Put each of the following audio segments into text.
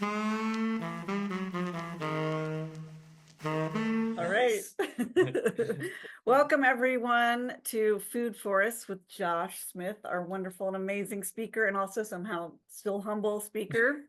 All right. Welcome everyone to Food Forests with Josh Smith, our wonderful and amazing speaker, and also somehow still humble speaker.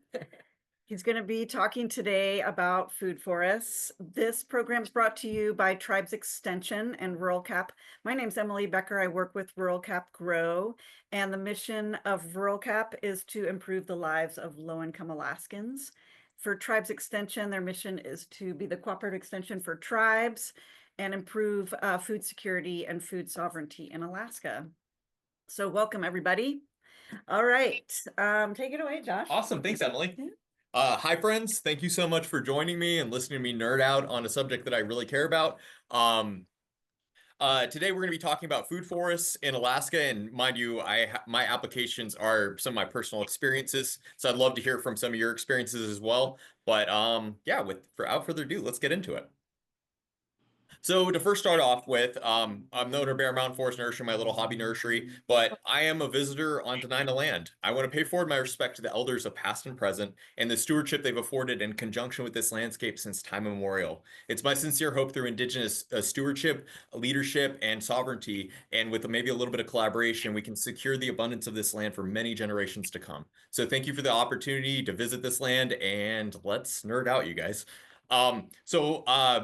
He's going to be talking today about food forests. This program is brought to you by Tribes Extension and Rural Cap. My name's Emily Becker. I work with Rural Cap Grow, and the mission of Rural Cap is to improve the lives of low-income Alaskans. For Tribes Extension, their mission is to be the cooperative extension for tribes and improve food security and food sovereignty in Alaska. So welcome, everybody. All right, take it away, Josh. Awesome. Thanks, Emily. Hi, friends. Thank you so much for joining me and listening to me nerd out on a subject that I really care about. Today, we're going to be talking about food forests in Alaska. And mind you, my applications are some of my personal experiences. So I'd love to hear from some of your experiences as well. But yeah, without further ado, let's get into it. So to first start off with, I'm the owner of Bear Mountain Forest Nursery, my little hobby nursery, but I am a visitor on Dena'ina land. I want to pay forward my respect to the elders of past and present and the stewardship they've afforded in conjunction with this landscape since time immemorial. It's my sincere hope through Indigenous stewardship, leadership, and sovereignty, and with maybe a little bit of collaboration, we can secure the abundance of this land for many generations to come. So thank you for the opportunity to visit this land, and let's nerd out, you guys.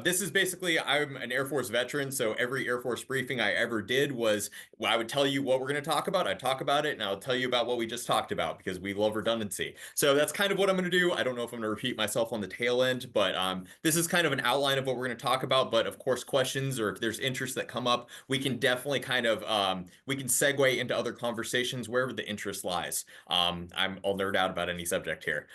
This is basically, I'm an Air Force veteran, so every Air Force briefing I ever did was, I would tell you what we're going to talk about, I'd talk about it, and I'll tell you about what we just talked about, because we love redundancy. So that's kind of what I'm going to do. I don't know if I'm going to repeat myself on the tail end, but this is kind of an outline of what we're going to talk about, but of course, questions, or if there's interests that come up, we can definitely kind of, we can segue into other conversations wherever the interest lies. I'll nerd out about any subject here.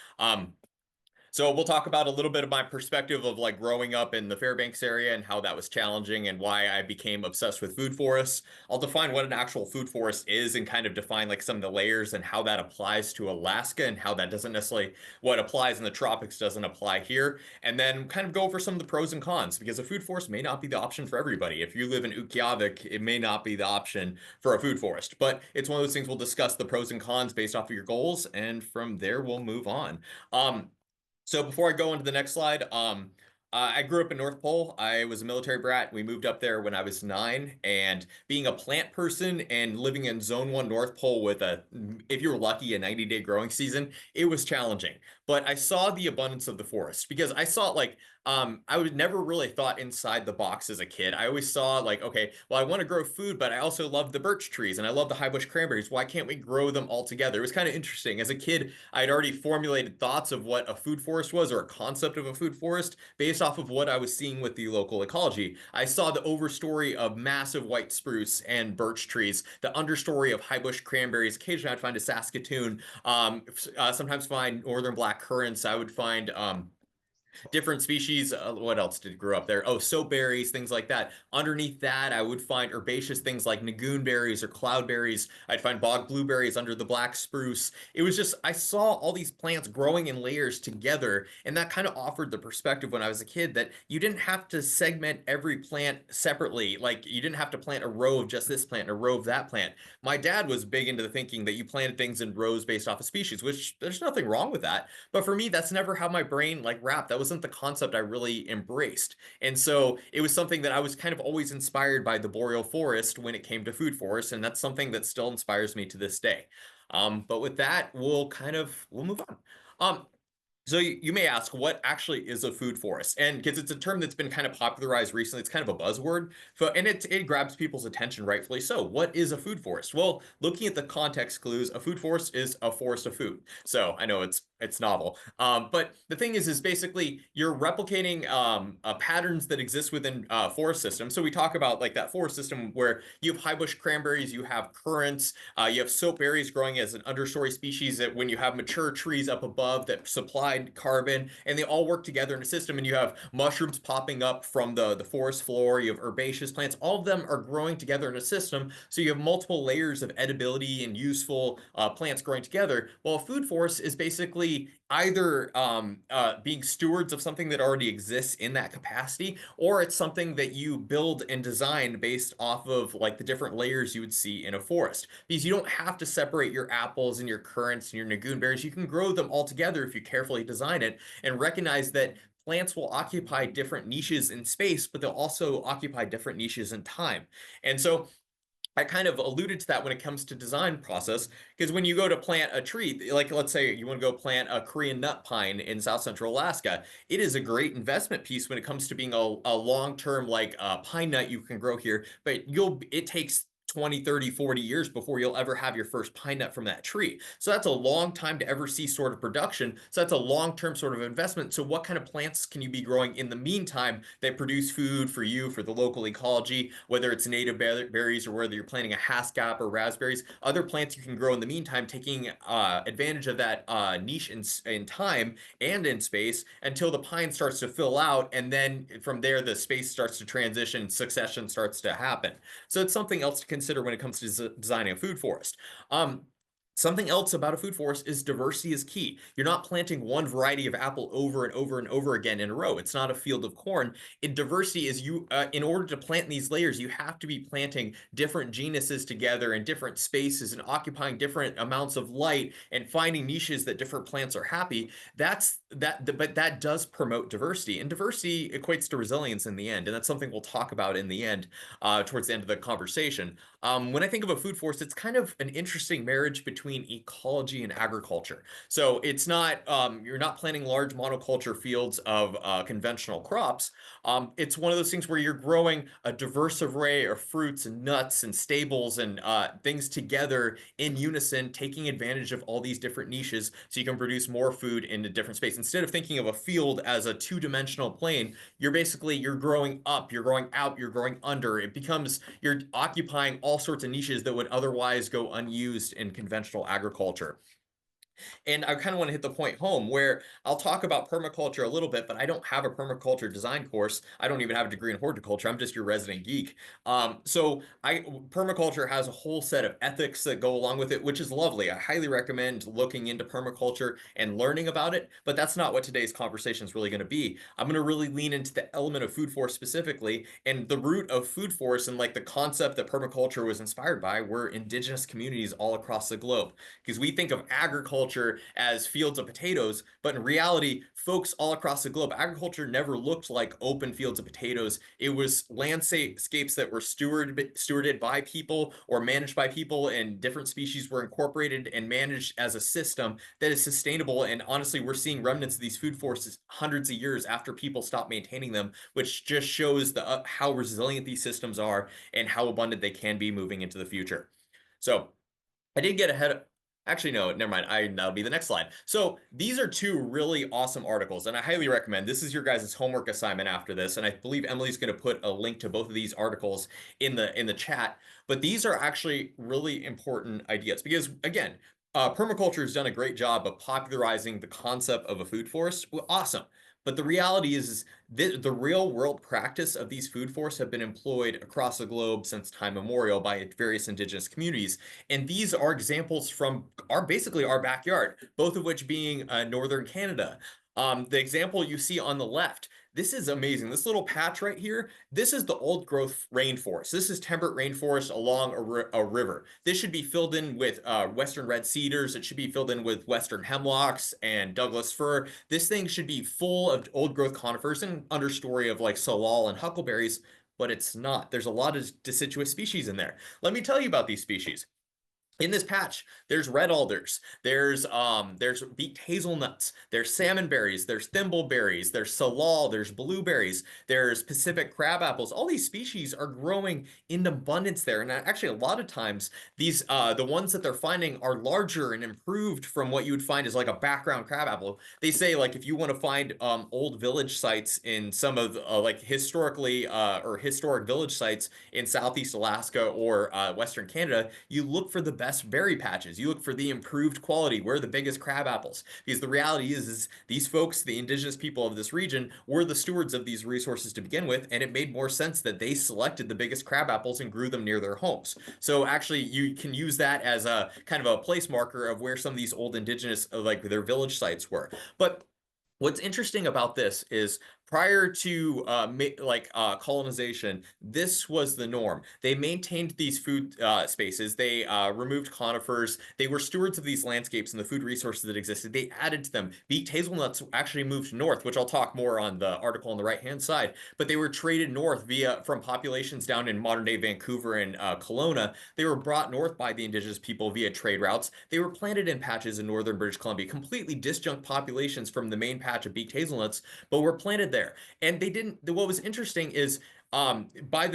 So we'll talk about a little bit of my perspective of like growing up in the Fairbanks area and how that was challenging and why I became obsessed with food forests. I'll define what an actual food forest is and kind of define like some of the layers and how that applies to Alaska and how that doesn't necessarily, what applies in the tropics doesn't apply here. And then kind of go over some of the pros and cons, because a food forest may not be the option for everybody. If you live in Utqiagvik, it may not be the option for a food forest, but it's one of those things we'll discuss the pros and cons based off of your goals. And from there, we'll move on. So before I go into the next slide, I grew up in North Pole. I was a military brat. We moved up there when I was 9, and being a plant person and living in Zone 1 North Pole with if you were lucky, a 90-day growing season, it was challenging. But I saw the abundance of the forest because I saw like, I would never really thought inside the box as a kid. I always saw like, okay, well, I want to grow food, but I also love the birch trees and I love the high bush cranberries. Why can't we grow them all together? It was kind of interesting. As a kid, I had already formulated thoughts of what a food forest was, or a concept of a food forest, based off of what I was seeing with the local ecology. I saw the overstory of massive white spruce and birch trees, the understory of high bush cranberries. Occasionally I'd find a Saskatoon, sometimes find northern black currants. I would find different species. What else did grow up there? Oh, soapberries, things like that. Underneath that, I would find herbaceous things like nagoon berries or cloudberries. I'd find bog blueberries under the black spruce. It was just, I saw all these plants growing in layers together, and that kind of offered the perspective when I was a kid that you didn't have to segment every plant separately. Like, you didn't have to plant a row of just this plant and a row of that plant. My dad was big into the thinking that you planted things in rows based off of species, which there's nothing wrong with that. But for me, that's never how my brain like wrapped. That wasn't the concept I really embraced. And so it was something that I was kind of always inspired by the boreal forest when it came to food forests, and that's something that still inspires me to this day. But with that, we'll move on. So you may ask, what actually is a food forest? And because it's a term that's been kind of popularized recently, it's kind of a buzzword, and it grabs people's attention, rightfully so. What is a food forest? Well, looking at the context clues, a food forest is a forest of food. So I know it's novel, but the thing is basically you're replicating patterns that exist within forest systems. So we talk about like that forest system where you have high bush cranberries, you have currants, you have soapberries growing as an understory species that when you have mature trees up above that supply carbon, and they all work together in a system, and you have mushrooms popping up from the forest floor, you have herbaceous plants, all of them are growing together in a system, so you have multiple layers of edibility and useful plants growing together. Well, a food forest is basically basically either being stewards of something that already exists in that capacity, or it's something that you build and design based off of like the different layers you would see in a forest. Because you don't have to separate your apples and your currants and your Nagoon berries. You can grow them all together if you carefully design it and recognize that plants will occupy different niches in space, but they'll also occupy different niches in time. And so I kind of alluded to that when it comes to design process, because when you go to plant a tree, like let's say you want to go plant a Korean nut pine in South Central Alaska, it is a great investment piece when it comes to being a long-term like pine nut you can grow here, but it takes 20, 30, 40 years before you'll ever have your first pine nut from that tree. So that's a long time to ever see sort of production. So that's a long-term sort of investment. So what kind of plants can you be growing in the meantime that produce food for you, for the local ecology, whether it's native berries or whether you're planting a haskap or raspberries, other plants you can grow in the meantime, taking advantage of that niche in time and in space until the pine starts to fill out. And then from there, the space starts to transition, succession starts to happen. So it's something else to consider when it comes to designing a food forest. Something else about a food forest is diversity is key. You're not planting one variety of apple over and over and over again in a row. It's not a field of corn. Diversity is in order to plant these layers, you have to be planting different genuses together in different spaces and occupying different amounts of light and finding niches that different plants are happy. But that does promote diversity, and diversity equates to resilience in the end. And that's something we'll talk about in the end, towards the end of the conversation. When I think of a food forest, it's kind of an interesting marriage between ecology and agriculture. So it's not, you're not planting large monoculture fields of conventional crops. It's one of those things where you're growing a diverse array of fruits and nuts and staples and things together in unison, taking advantage of all these different niches so you can produce more food in a different space. Instead of thinking of a field as a two-dimensional plane, you're growing up, you're growing out, you're growing under. You're occupying all sorts of niches that would otherwise go unused in conventional agriculture. And I kind of want to hit the point home where I'll talk about permaculture a little bit, but I don't have a permaculture design course. I don't even have a degree in horticulture. I'm just your resident geek. Permaculture has a whole set of ethics that go along with it, which is lovely. I highly recommend looking into permaculture and learning about it, but that's not what today's conversation is really going to be. I'm going to really lean into the element of food forest specifically, and the root of food forest and like the concept that permaculture was inspired by were indigenous communities all across the globe. Because we think of agriculture as fields of potatoes, but in reality, folks all across the globe, agriculture never looked like open fields of potatoes. It was landscapes that were stewarded by people or managed by people, and different species were incorporated and managed as a system that is sustainable. And honestly, we're seeing remnants of these food forests hundreds of years after people stopped maintaining them, which just shows how resilient these systems are and how abundant they can be moving into the future. So I did get ahead of, actually, no, never mind. That'll be the next slide. So these are two really awesome articles, and I highly recommend. This is your guys' homework assignment after this, and I believe Emily's going to put a link to both of these articles in the chat. But these are actually really important ideas because, again, permaculture has done a great job of popularizing the concept of a food forest. Well, awesome. But the reality is the real world practice of these food forests have been employed across the globe since time immemorial by various indigenous communities. And these are examples from basically our backyard, both of which being northern Canada. The example you see on the left, this is amazing. This little patch right here, this is the old growth rainforest. This is temperate rainforest along a river. This should be filled in with western red cedars. It should be filled in with western hemlocks and Douglas fir. This thing should be full of old growth conifers and understory of like salal and huckleberries, but it's not. There's a lot of deciduous species in there. Let me tell you about these species. In this patch, there's red alders, there's beaked hazelnuts, there's salmonberries, there's thimbleberries, there's salal, there's blueberries, there's Pacific crabapples. All these species are growing in abundance there. And actually, a lot of times, the ones that they're finding are larger and improved from what you would find as like a background crabapple. They say like if you want to find old village sites in some of like historically or historic village sites in Southeast Alaska or Western Canada, you look for the best berry patches. You look for the improved quality. Where are the biggest crab apples? Because the reality is these folks, the indigenous people of this region, were the stewards of these resources to begin with, and it made more sense that they selected the biggest crab apples and grew them near their homes. So actually, you can use that as a kind of a place marker of where some of these old indigenous, like their village sites were. But what's interesting about this is prior to colonization, this was the norm. They maintained these food spaces. They removed conifers. They were stewards of these landscapes and the food resources that existed. They added to them. Beaked hazelnuts actually moved north, which I'll talk more on the article on the right-hand side. But they were traded north from populations down in modern-day Vancouver and Kelowna. They were brought north by the indigenous people via trade routes. They were planted in patches in northern British Columbia, completely disjunct populations from the main patch of beaked hazelnuts, but were planted there. And they didn't, what was interesting is by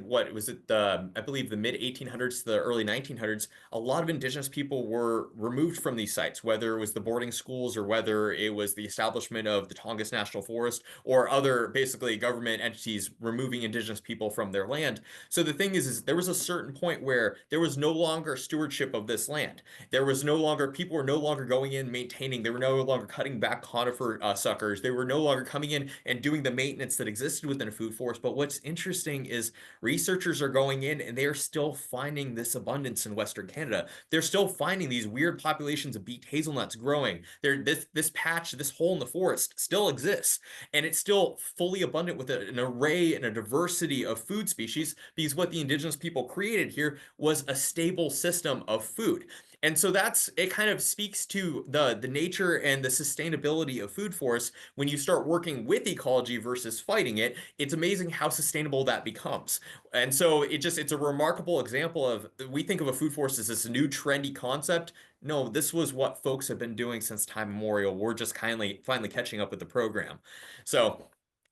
what was it, I believe the mid 1800s to the early 1900s, a lot of indigenous people were removed from these sites, whether it was the boarding schools or whether it was the establishment of the Tongass National Forest or other basically government entities removing indigenous people from their land. So the thing is there was a certain point where there was no longer stewardship of this land. There was no longer, people were no longer going in maintaining, they were no longer cutting back conifer suckers. They were no longer coming in and doing the maintenance that existed within a food forest. But what's interesting is researchers are going in and they are still finding this abundance in Western Canada. They're still finding these weird populations of beaked hazelnuts growing. This patch, this hole in the forest still exists, and it's still fully abundant with an array and a diversity of food species, because what the indigenous people created here was a stable system of food. And so it kind of speaks to the nature and the sustainability of food forests. When you start working with ecology versus fighting it, it's amazing how sustainable that becomes. And so it's a remarkable example of, we think of a food forest as this new trendy concept. No, this was what folks have been doing since time immemorial. We're just finally catching up with the program. So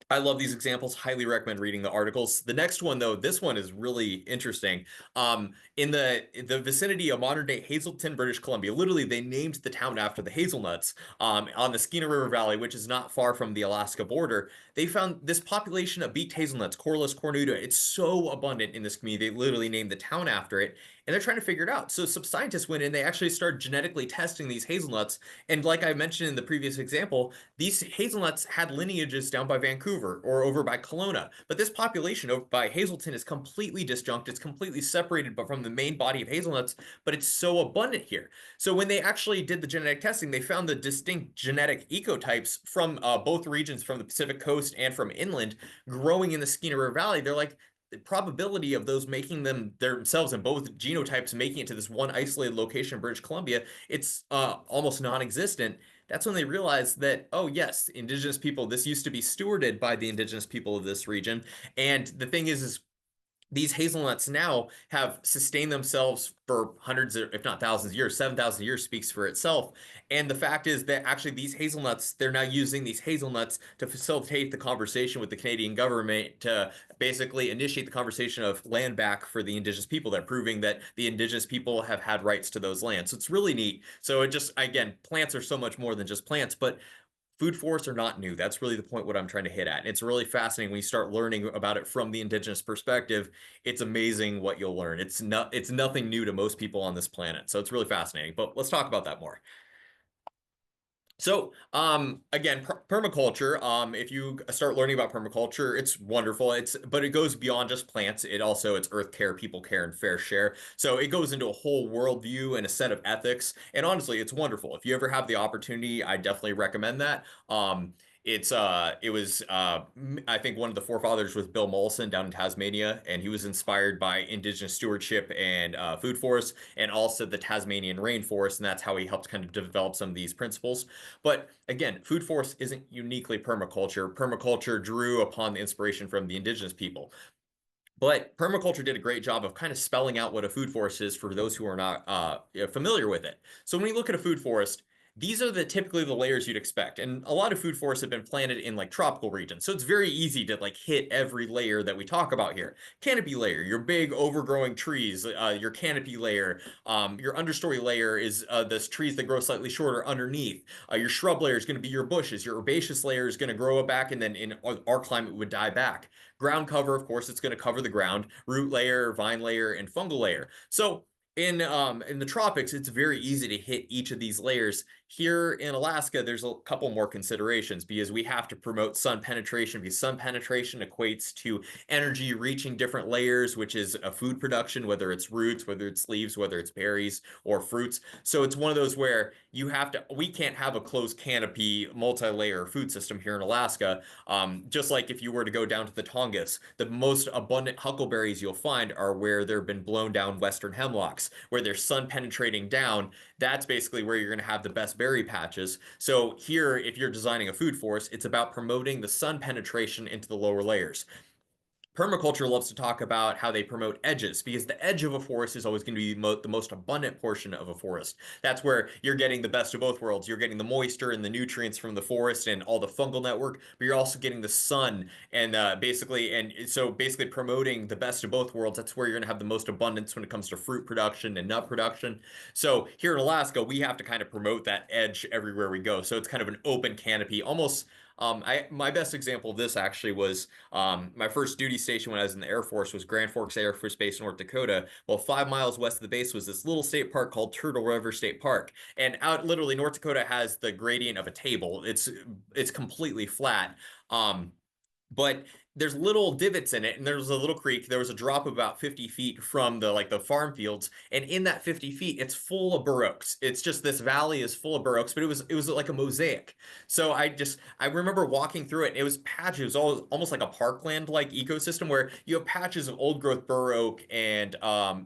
I love these examples. Highly recommend reading the articles. The next one, though, this one is really interesting. In the vicinity of modern-day Hazelton, British Columbia, literally they named the town after the hazelnuts on the Skeena River Valley, which is not far from the Alaska border. They found this population of beaked hazelnuts, Corylus cornuta. It's so abundant in this community. They literally named the town after it, and they're trying to figure it out. So some scientists went in, they actually started genetically testing these hazelnuts. And like I mentioned in the previous example, these hazelnuts had lineages down by Vancouver or over by Kelowna. But this population over by Hazelton is completely disjunct. It's completely separated from the main body of hazelnuts, but it's so abundant here. So when they actually did the genetic testing, they found the distinct genetic ecotypes from both regions, from the Pacific coast and from inland, growing in the Skeena River Valley. They're like, the probability of those making them themselves and both genotypes making it to this one isolated location in British Columbia, it's almost non-existent. That's when they realized that, oh yes, indigenous people, this used to be stewarded by the indigenous people of this region. And the thing is these hazelnuts now have sustained themselves for hundreds, if not thousands of years. 7,000 years speaks for itself. And the fact is that actually these hazelnuts, they're now using these hazelnuts to facilitate the conversation with the Canadian government to basically initiate the conversation of land back for the indigenous people. They're proving that the indigenous people have had rights to those lands. So it's really neat. So it just, again, plants are so much more than just plants, but food forests are not new. That's really the point what I'm trying to hit at. It's really fascinating when you start learning about it from the indigenous perspective. It's amazing what you'll learn. It's nothing new to most people on this planet. So it's really fascinating, but let's talk about that more. So, again, permaculture, if you start learning about permaculture, it's wonderful. But it goes beyond just plants. It's earth care, people care, and fair share. So it goes into a whole worldview and a set of ethics. And honestly, it's wonderful. If you ever have the opportunity, I definitely recommend that. I think one of the forefathers was Bill Mollison down in Tasmania, and he was inspired by indigenous stewardship and food forests, and also the Tasmanian rainforest, and that's how he helped kind of develop some of these principles. But again, food forest isn't uniquely permaculture. Permaculture drew upon the inspiration from the indigenous people. But permaculture did a great job of kind of spelling out what a food forest is for those who are not familiar with it. So when you look at a food forest, these are typically the layers you'd expect. And a lot of food forests have been planted in like tropical regions. So it's very easy to like hit every layer that we talk about here. Canopy layer, your big overgrowing trees, your canopy layer, your understory layer is the trees that grow slightly shorter underneath. Your shrub layer is going to be your bushes. Your herbaceous layer is going to grow back and then in our climate would die back. Ground cover, of course, it's going to cover the ground. Root layer, vine layer, and fungal layer. So In the tropics, it's very easy to hit each of these layers. Here in Alaska, there's a couple more considerations because we have to promote sun penetration, because sun penetration equates to energy reaching different layers, which is a food production, whether it's roots, whether it's leaves, whether it's berries or fruits. So it's one of those where we can't have a closed canopy multi-layer food system here in Alaska. Just like if you were to go down to the Tongass, the most abundant huckleberries you'll find are where there have been blown down western hemlocks, where there's sun penetrating down. That's basically where you're going to have the best berry patches. So here, if you're designing a food forest, it's about promoting the sun penetration into the lower layers. Permaculture loves to talk about how they promote edges, because the edge of a forest is always going to be the most abundant portion of a forest. That's where you're getting the best of both worlds. You're getting the moisture and the nutrients from the forest and all the fungal network, but you're also getting the sun and basically promoting the best of both worlds. That's where you're going to have the most abundance when it comes to fruit production and nut production. So here in Alaska, we have to kind of promote that edge everywhere we go. So it's kind of an open canopy, almost. My best example of this actually was my first duty station when I was in the Air Force was Grand Forks Air Force Base, North Dakota. Well, 5 miles west of the base was this little state park called Turtle River State Park. And out literally North Dakota has the gradient of a table. It's completely flat. But there's little divots in it, and there's a little creek. There was a drop of about 50 feet from the farm fields, and in that 50 feet, it's full of bur oaks. It's just this valley is full of bur oaks, but it was like a mosaic. So I remember walking through it. And it was patches, it was almost like a parkland like ecosystem where you have patches of old growth bur oak and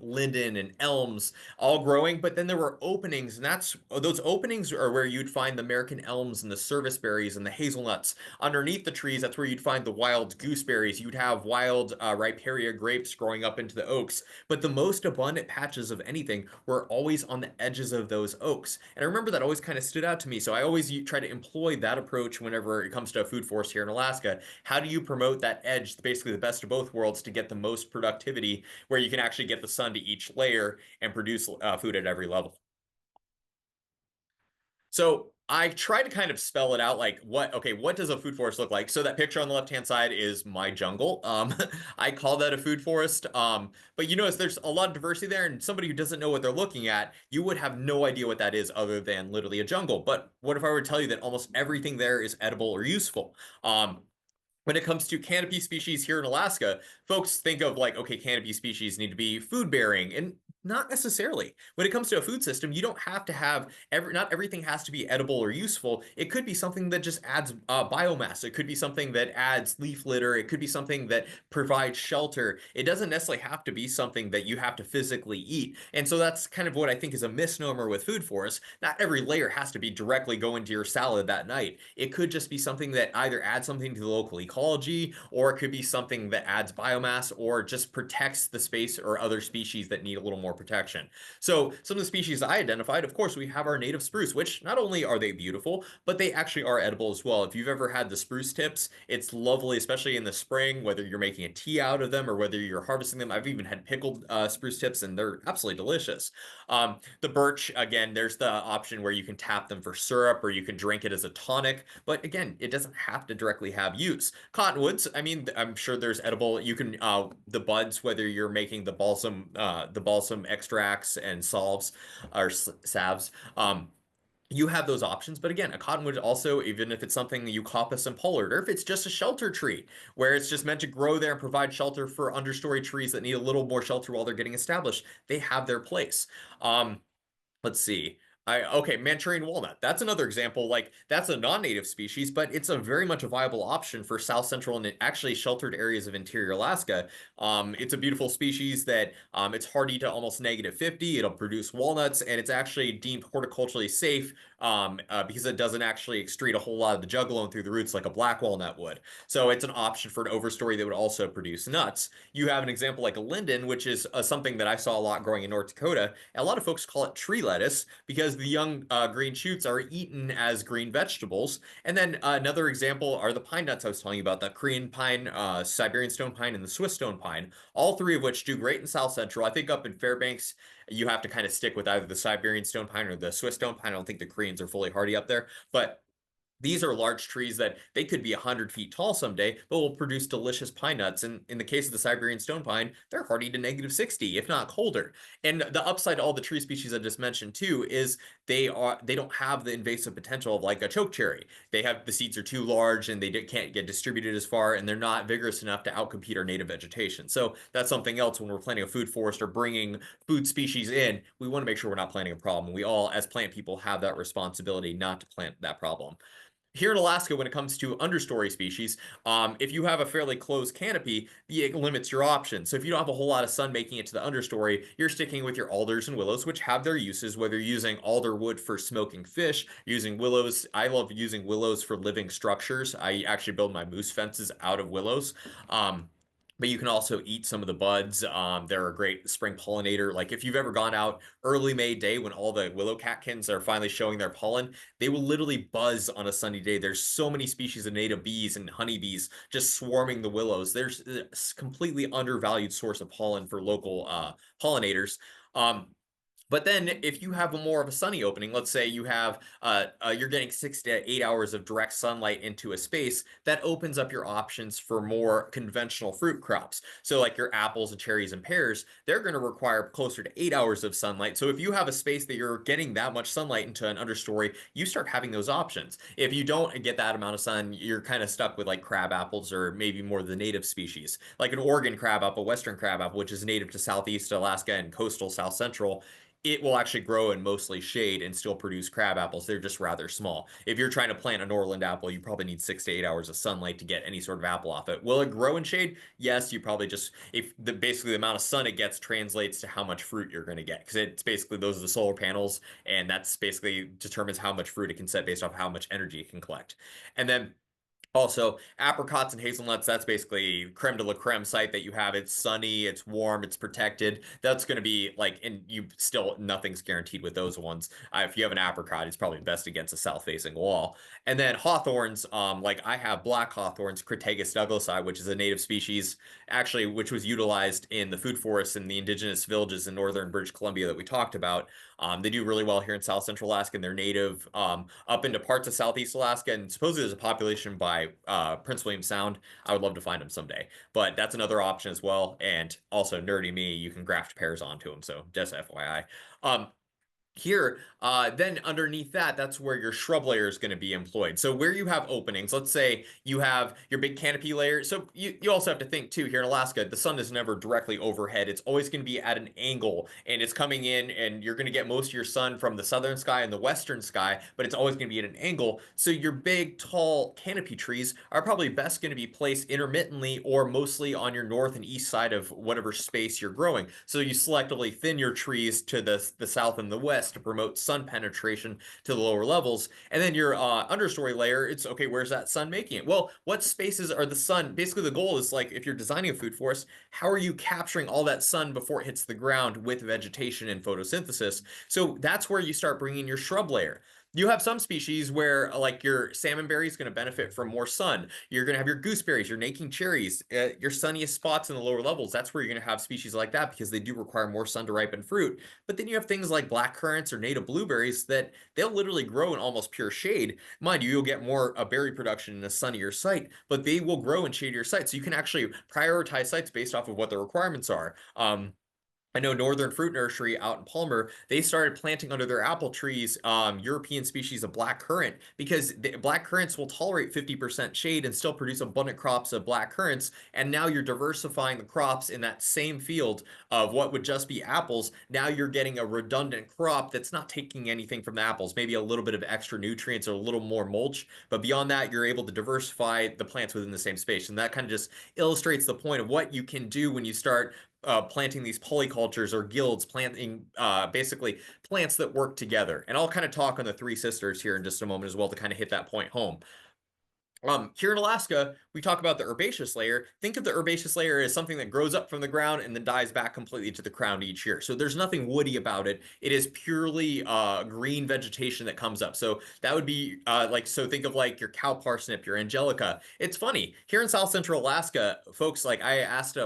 linden and elms all growing, but then there were openings, and those openings are where you'd find the American elms and the serviceberries and the hazelnuts. Underneath the trees, that's where you'd find the wild gooseberries. You'd have wild Riparian grapes growing up into the oaks. But the most abundant patches of anything were always on the edges of those oaks. And I remember that always kind of stood out to me. So I always try to employ that approach whenever it comes to a food forest here in Alaska. How do you promote that edge, basically the best of both worlds, to get the most productivity where you can actually get the sun to each layer and produce food at every level? So I try to kind of spell it out like what does a food forest look like? So that picture on the left-hand side is my jungle. I call that a food forest. But you notice there's a lot of diversity there, and somebody who doesn't know what they're looking at, you would have no idea what that is other than literally a jungle. But what if I were to tell you that almost everything there is edible or useful? When it comes to canopy species here in Alaska, folks think of like, okay, canopy species need to be food bearing, and not necessarily. When it comes to a food system, you don't have to have not everything has to be edible or useful. It could be something that just adds biomass. It could be something that adds leaf litter. It could be something that provides shelter. It doesn't necessarily have to be something that you have to physically eat. And so that's kind of what I think is a misnomer with food forests. Not every layer has to be directly go into your salad that night. It could just be something that either adds something to the local ecology, or it could be something that adds biomass or just protects the space or other species that need a little more protection. So some of the species I identified, of course, we have our native spruce, which not only are they beautiful, but they actually are edible as well. If you've ever had the spruce tips, it's lovely, especially in the spring, whether you're making a tea out of them or whether you're harvesting them. I've even had pickled spruce tips, and they're absolutely delicious. The birch, again, there's the option where you can tap them for syrup or you can drink it as a tonic, but again, it doesn't have to directly have use. Cottonwoods, I mean, I'm sure there's edible, you can, the buds, whether you're making the balsam extracts and salves or salves, you have those options. But again, a cottonwood also, even if it's something Eucalyptus and pollard, or if it's just a shelter tree where it's just meant to grow there and provide shelter for understory trees that need a little more shelter while they're getting established, they have their place. Let's see. Okay, Manchurian walnut. That's another example. Like that's a non-native species, but it's a very much a viable option for South Central and actually sheltered areas of interior Alaska. It's a beautiful species that it's hardy to almost -50. It'll produce walnuts, and it's actually deemed horticulturally safe because it doesn't actually excrete a whole lot of the juglone through the roots like a black walnut would. So it's an option for an overstory that would also produce nuts. You have an example like a linden, which is something that I saw a lot growing in North Dakota. A lot of folks call it tree lettuce because the young green shoots are eaten as green vegetables. And then another example are the pine nuts I was telling you about, the Korean pine, Siberian stone pine, and the Swiss stone pine, all three of which do great in South Central. I think up in Fairbanks, you have to kind of stick with either the Siberian stone pine or the Swiss stone pine. I don't think the Koreans are fully hardy up there, but These are large trees that they could be 100 feet tall someday, but will produce delicious pine nuts. And in the case of the Siberian stone pine, they're hardy to -60, if not colder. And the upside to all the tree species I just mentioned too is they don't have the invasive potential of like a chokecherry. They have the seeds are too large and they can't get distributed as far, and they're not vigorous enough to outcompete our native vegetation. So that's something else when we're planting a food forest or bringing food species in. We want to make sure we're not planting a problem. We all, as plant people, have that responsibility not to plant that problem. Here in Alaska, when it comes to understory species, if you have a fairly closed canopy, it limits your options. So if you don't have a whole lot of sun making it to the understory, you're sticking with your alders and willows, which have their uses, whether you're using alder wood for smoking fish, using willows. I love using willows for living structures. I actually build my moose fences out of willows. But you can also eat some of the buds. They're a great spring pollinator. Like if you've ever gone out early May day when all the willow catkins are finally showing their pollen, they will literally buzz on a sunny day. There's so many species of native bees and honeybees just swarming the willows. There's a completely undervalued source of pollen for local pollinators. Um, but then if you have a more of a sunny opening, let's say you have you're getting 6 to 8 hours of direct sunlight into a space, that opens up your options for more conventional fruit crops. So like your apples and cherries and pears, they're going to require closer to 8 hours of sunlight. So if you have a space that you're getting that much sunlight into an understory, you start having those options. If you don't get that amount of sun, you're kind of stuck with like crab apples or maybe more of the native species, like an Oregon crabapple, Western crabapple, which is native to Southeast Alaska and coastal South Central. It will actually grow in mostly shade and still produce crab apples. They're just rather small. If you're trying to plant a Norland apple, you probably need 6 to 8 hours of sunlight to get any sort of apple off it. Will it grow in shade? Yes, you probably just, if the basically the amount of sun it gets translates to how much fruit you're going to get, because it's basically those are the solar panels, and that's basically determines how much fruit it can set based off how much energy it can collect. And then also, apricots and hazelnuts, that's basically creme de la creme site that you have. It's sunny, it's warm, it's protected. That's going to be like, and you still, nothing's guaranteed with those ones. If you have an apricot, it's probably best against a south-facing wall. And then hawthorns, like I have black hawthorns, Crataegus douglasii, which is a native species, actually, which was utilized in the food forests in the indigenous villages in northern British Columbia that we talked about. They do really well here in South Central Alaska, and they're native up into parts of Southeast Alaska. And supposedly there's a population by Prince William Sound. I would love to find them someday, but that's another option as well. And also, nerdy me, you can graft pears onto them. So just FYI. Here, then underneath that, that's where your shrub layer is going to be employed. So where you have openings, let's say you have your big canopy layer. So you also have to think too, here in Alaska, the sun is never directly overhead. It's always going to be at an angle, and it's coming in, and you're going to get most of your sun from the southern sky and the western sky, but it's always going to be at an angle. So your big, tall canopy trees are probably best going to be placed intermittently or mostly on your north and east side of whatever space you're growing. So you selectively thin your trees to the south and the west to promote sun penetration to the lower levels. And then your understory layer, it's okay, where's that sun making it? Well, what spaces are the sun? Basically, the goal is like if you're designing a food forest, how are you capturing all that sun before it hits the ground with vegetation and photosynthesis? So that's where you start bringing your shrub layer. You have some species where like your salmonberry is going to benefit from more sun. You're going to have your gooseberries, your Nanking cherries, your sunniest spots in the lower levels. That's where you're going to have species like that because they do require more sun to ripen fruit. But then you have things like black currants or native blueberries that they'll literally grow in almost pure shade. Mind you, you'll get more berry production in a sunnier site, but they will grow in shadier sites. So you can actually prioritize sites based off of what the requirements are. I know Northern Fruit Nursery out in Palmer, they started planting under their apple trees European species of black currant because black currants will tolerate 50% shade and still produce abundant crops of black currants. And now you're diversifying the crops in that same field of what would just be apples. Now you're getting a redundant crop that's not taking anything from the apples, maybe a little bit of extra nutrients or a little more mulch. But beyond that, you're able to diversify the plants within the same space. And that kind of just illustrates the point of what you can do when you start planting these polycultures or guilds, planting basically plants that work together. And I'll kind of talk on the three sisters here in just a moment as well to kind of hit that point home. Here in Alaska, we talk about the herbaceous layer. Think of the herbaceous layer as something that grows up from the ground and then dies back completely to the ground each year. So there's nothing woody about it. It is purely green vegetation that comes up. So that would be so think of like your cow parsnip, your angelica. It's funny, here in South Central Alaska, folks, like I asked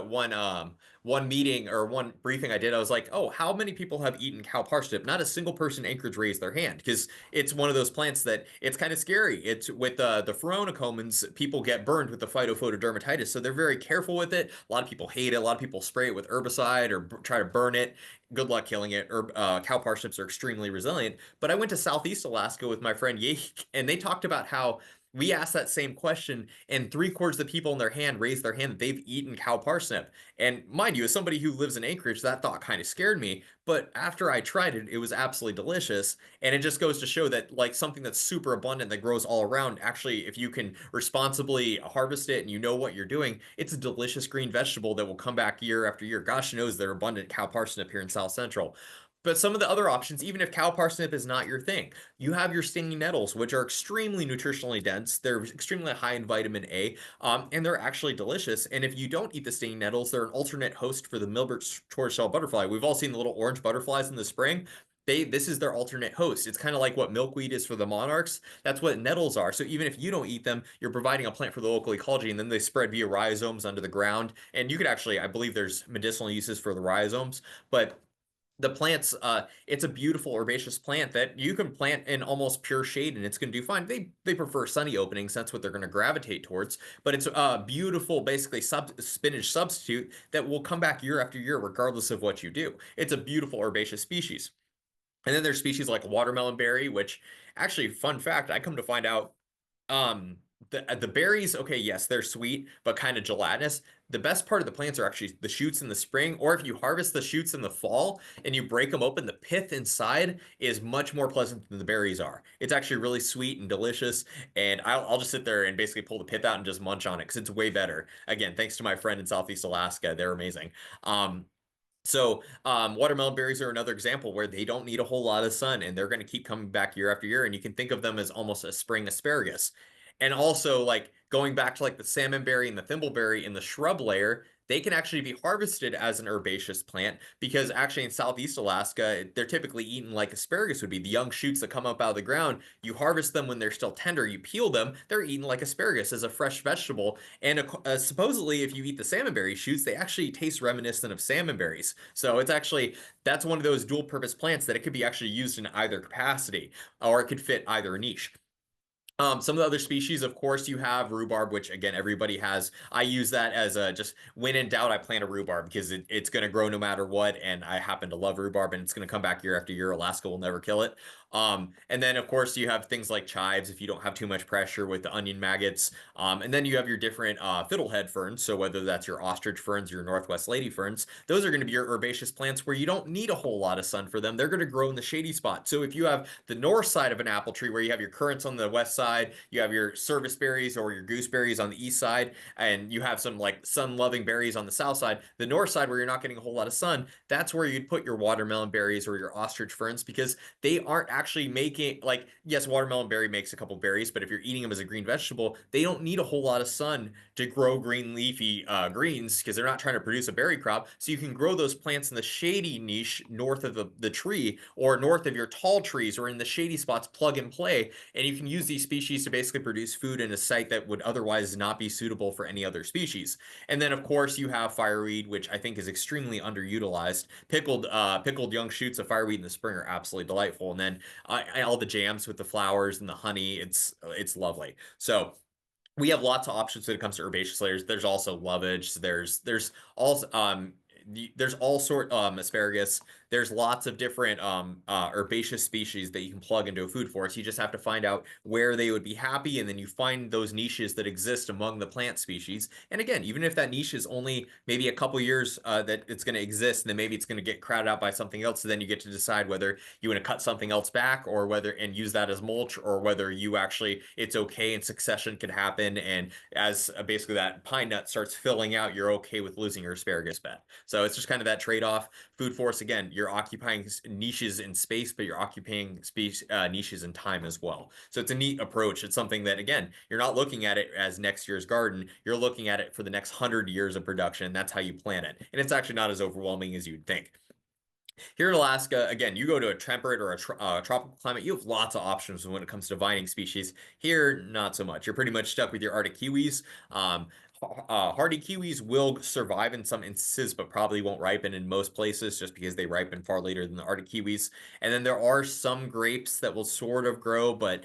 one meeting or one briefing I did, I was like, oh, how many people have eaten cow parsnip? Not a single person in Anchorage raised their hand because it's one of those plants that it's kind of scary. It's with the Pheronocommons, people get burned with the phytophotodermatitis, so they're very careful with it. A lot of people hate it. A lot of people spray it with herbicide or try to burn it. Good luck killing it. Cow parsnips are extremely resilient. But I went to Southeast Alaska with my friend Yake, and they talked about how we asked that same question, and 3/4 of the people in their hand raised their hand that they've eaten cow parsnip. And mind you, as somebody who lives in Anchorage, that thought kind of scared me. But after I tried it, it was absolutely delicious. And it just goes to show that, like, something that's super abundant that grows all around, actually, if you can responsibly harvest it and you know what you're doing, it's a delicious green vegetable that will come back year after year. Gosh knows they're abundant cow parsnip here in South Central. But some of the other options, even if cow parsnip is not your thing, you have your stinging nettles, which are extremely nutritionally dense. They're extremely high in vitamin A, and they're actually delicious. And if you don't eat the stinging nettles, they're an alternate host for the Milbert's tortoiseshell butterfly. We've all seen the little orange butterflies in the spring. This is their alternate host. It's kind of like what milkweed is for the monarchs. That's what nettles are. So even if you don't eat them, you're providing a plant for the local ecology, and then they spread via rhizomes under the ground. And you could actually, I believe there's medicinal uses for the rhizomes, but the plants, it's a beautiful herbaceous plant that you can plant in almost pure shade and it's going to do fine. They prefer sunny openings. That's what they're going to gravitate towards. But it's a beautiful, basically spinach substitute that will come back year after year, regardless of what you do. It's a beautiful herbaceous species. And then there's species like watermelon berry, which actually, fun fact, I come to find out, um, the berries, okay, yes, they're sweet, but kind of gelatinous. The best part of the plants are actually the shoots in the spring, or if you harvest the shoots in the fall and you break them open, the pith inside is much more pleasant than the berries are. It's actually really sweet and delicious, and I'll just sit there and basically pull the pith out and just munch on it because it's way better. Again, thanks to my friend in Southeast Alaska, they're amazing. Watermelon berries are another example where they don't need a whole lot of sun and they're going to keep coming back year after year. And you can think of them as almost a spring asparagus. And also, like, going back to like the salmonberry and the thimbleberry in the shrub layer, they can actually be harvested as an herbaceous plant because actually in Southeast Alaska, they're typically eaten like asparagus would be. The young shoots that come up out of the ground, you harvest them when they're still tender, you peel them, they're eaten like asparagus as a fresh vegetable. And supposedly, if you eat the salmonberry shoots, they actually taste reminiscent of salmon berries. So it's actually, that's one of those dual purpose plants that it could be actually used in either capacity, or it could fit either niche. Some of the other species, of course, you have rhubarb, which again, everybody has. I use that as a just when in doubt, I plant a rhubarb because it's going to grow no matter what. And I happen to love rhubarb and it's going to come back year after year. Alaska will never kill it. And then, of course, you have things like chives if you don't have too much pressure with the onion maggots. And then you have your different fiddlehead ferns. So whether that's your ostrich ferns, your Northwest lady ferns, those are going to be your herbaceous plants where you don't need a whole lot of sun for them. They're going to grow in the shady spot. So if you have the north side of an apple tree where you have your currants on the west side, you have your service berries or your gooseberries on the east side, and you have some like sun-loving berries on the south side, the north side where you're not getting a whole lot of sun, that's where you'd put your watermelon berries or your ostrich ferns because they aren't actually making, like, yes, watermelon berry makes a couple berries, but if you're eating them as a green vegetable, they don't need a whole lot of sun to grow green leafy greens because they're not trying to produce a berry crop. So you can grow those plants in the shady niche north of the tree or north of your tall trees or in the shady spots, plug and play. And you can use these species to basically produce food in a site that would otherwise not be suitable for any other species. And then, of course, you have fireweed, which I think is extremely underutilized. Pickled young shoots of fireweed in the spring are absolutely delightful. And then all the jams with the flowers and the honey, it's lovely. So we have lots of options when it comes to herbaceous layers. There's also lovage. There's all sort asparagus. There's lots of different herbaceous species that you can plug into a food forest. You just have to find out where they would be happy, and then you find those niches that exist among the plant species. And again, even if that niche is only maybe a couple years that it's going to exist, and then maybe it's going to get crowded out by something else, so then you get to decide whether you want to cut something else back or whether and use that as mulch, or whether you actually it's okay and succession could happen. And as basically that pine nut starts filling out, you're okay with losing your asparagus bed. So it's just kind of that trade-off. Food forest, again, you're occupying niches in space, but you're occupying niches in time as well. So it's a neat approach. It's something that, again, you're not looking at it as next year's garden. You're looking at it for the next 100 years of production. That's how you plan it. And it's actually not as overwhelming as you'd think. Here in Alaska, again, you go to a temperate or a tropical climate, you have lots of options when it comes to vining species. Here, not so much. You're pretty much stuck with your Arctic kiwis. Hardy kiwis will survive in some instances, but probably won't ripen in most places just because they ripen far later than the Arctic kiwis. And then there are some grapes that will sort of grow, but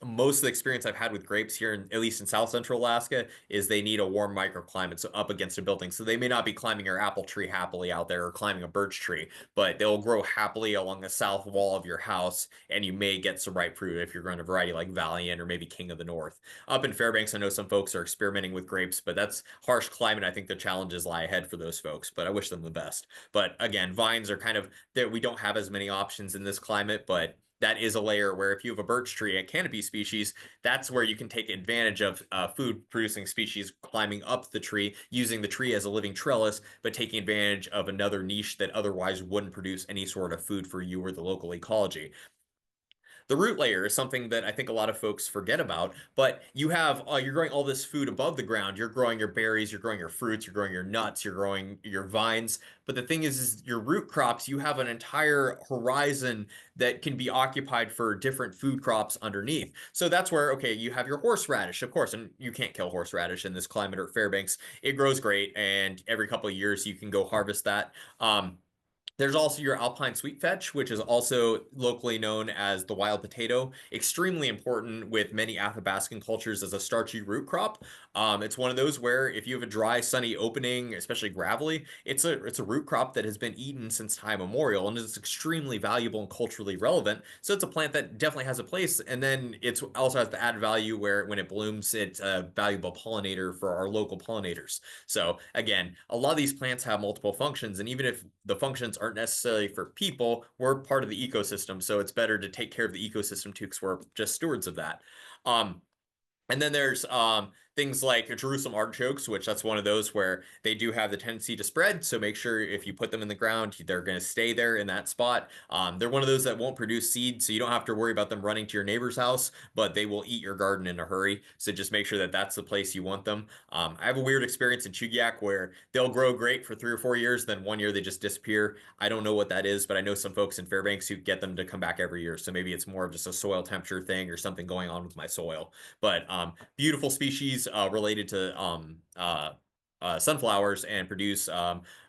most of the experience I've had with grapes here, at least in South Central Alaska, is they need a warm microclimate, so up against a building. So they may not be climbing your apple tree happily out there or climbing a birch tree, but they'll grow happily along the south wall of your house, and you may get some ripe fruit if you're growing a variety like Valiant or maybe King of the North. Up in Fairbanks, I know some folks are experimenting with grapes, but that's harsh climate. I think the challenges lie ahead for those folks, but I wish them the best. But again, vines are kind of that we don't have as many options in this climate, but that is a layer where if you have a birch tree, a canopy species, that's where you can take advantage of food producing species climbing up the tree, using the tree as a living trellis, but taking advantage of another niche that otherwise wouldn't produce any sort of food for you or the local ecology. The root layer is something that I think a lot of folks forget about, but you're growing all this food above the ground. You're growing your berries, you're growing your fruits, you're growing your nuts, you're growing your vines. But the thing is your root crops, you have an entire horizon that can be occupied for different food crops underneath. So that's where, okay, you have your horseradish, of course, and you can't kill horseradish in this climate or Fairbanks. It grows great, and every couple of years you can go harvest that. There's also your alpine sweet fetch, which is also locally known as the wild potato. Extremely important with many Athabascan cultures as a starchy root crop. It's one of those where if you have a dry, sunny opening, especially gravelly, it's a root crop that has been eaten since time immemorial and is extremely valuable and culturally relevant. So it's a plant that definitely has a place. And then it also has the added value where when it blooms, it's a valuable pollinator for our local pollinators. So again, a lot of these plants have multiple functions, and even if the functions aren't necessarily for people, we're part of the ecosystem. So it's better to take care of the ecosystem too, because we're just stewards of that. Um, and then there's things like Jerusalem artichokes, which that's one of those where they do have the tendency to spread. So make sure if you put them in the ground, they're going to stay there in that spot. They're one of those that won't produce seed, so you don't have to worry about them running to your neighbor's house, but they will eat your garden in a hurry. So just make sure that that's the place you want them. I have a weird experience in Chugiak where they'll grow great for 3 or 4 years, then one year they just disappear. I don't know what that is, but I know some folks in Fairbanks who get them to come back every year. So maybe it's more of just a soil temperature thing or something going on with my soil. But beautiful species related to sunflowers and produce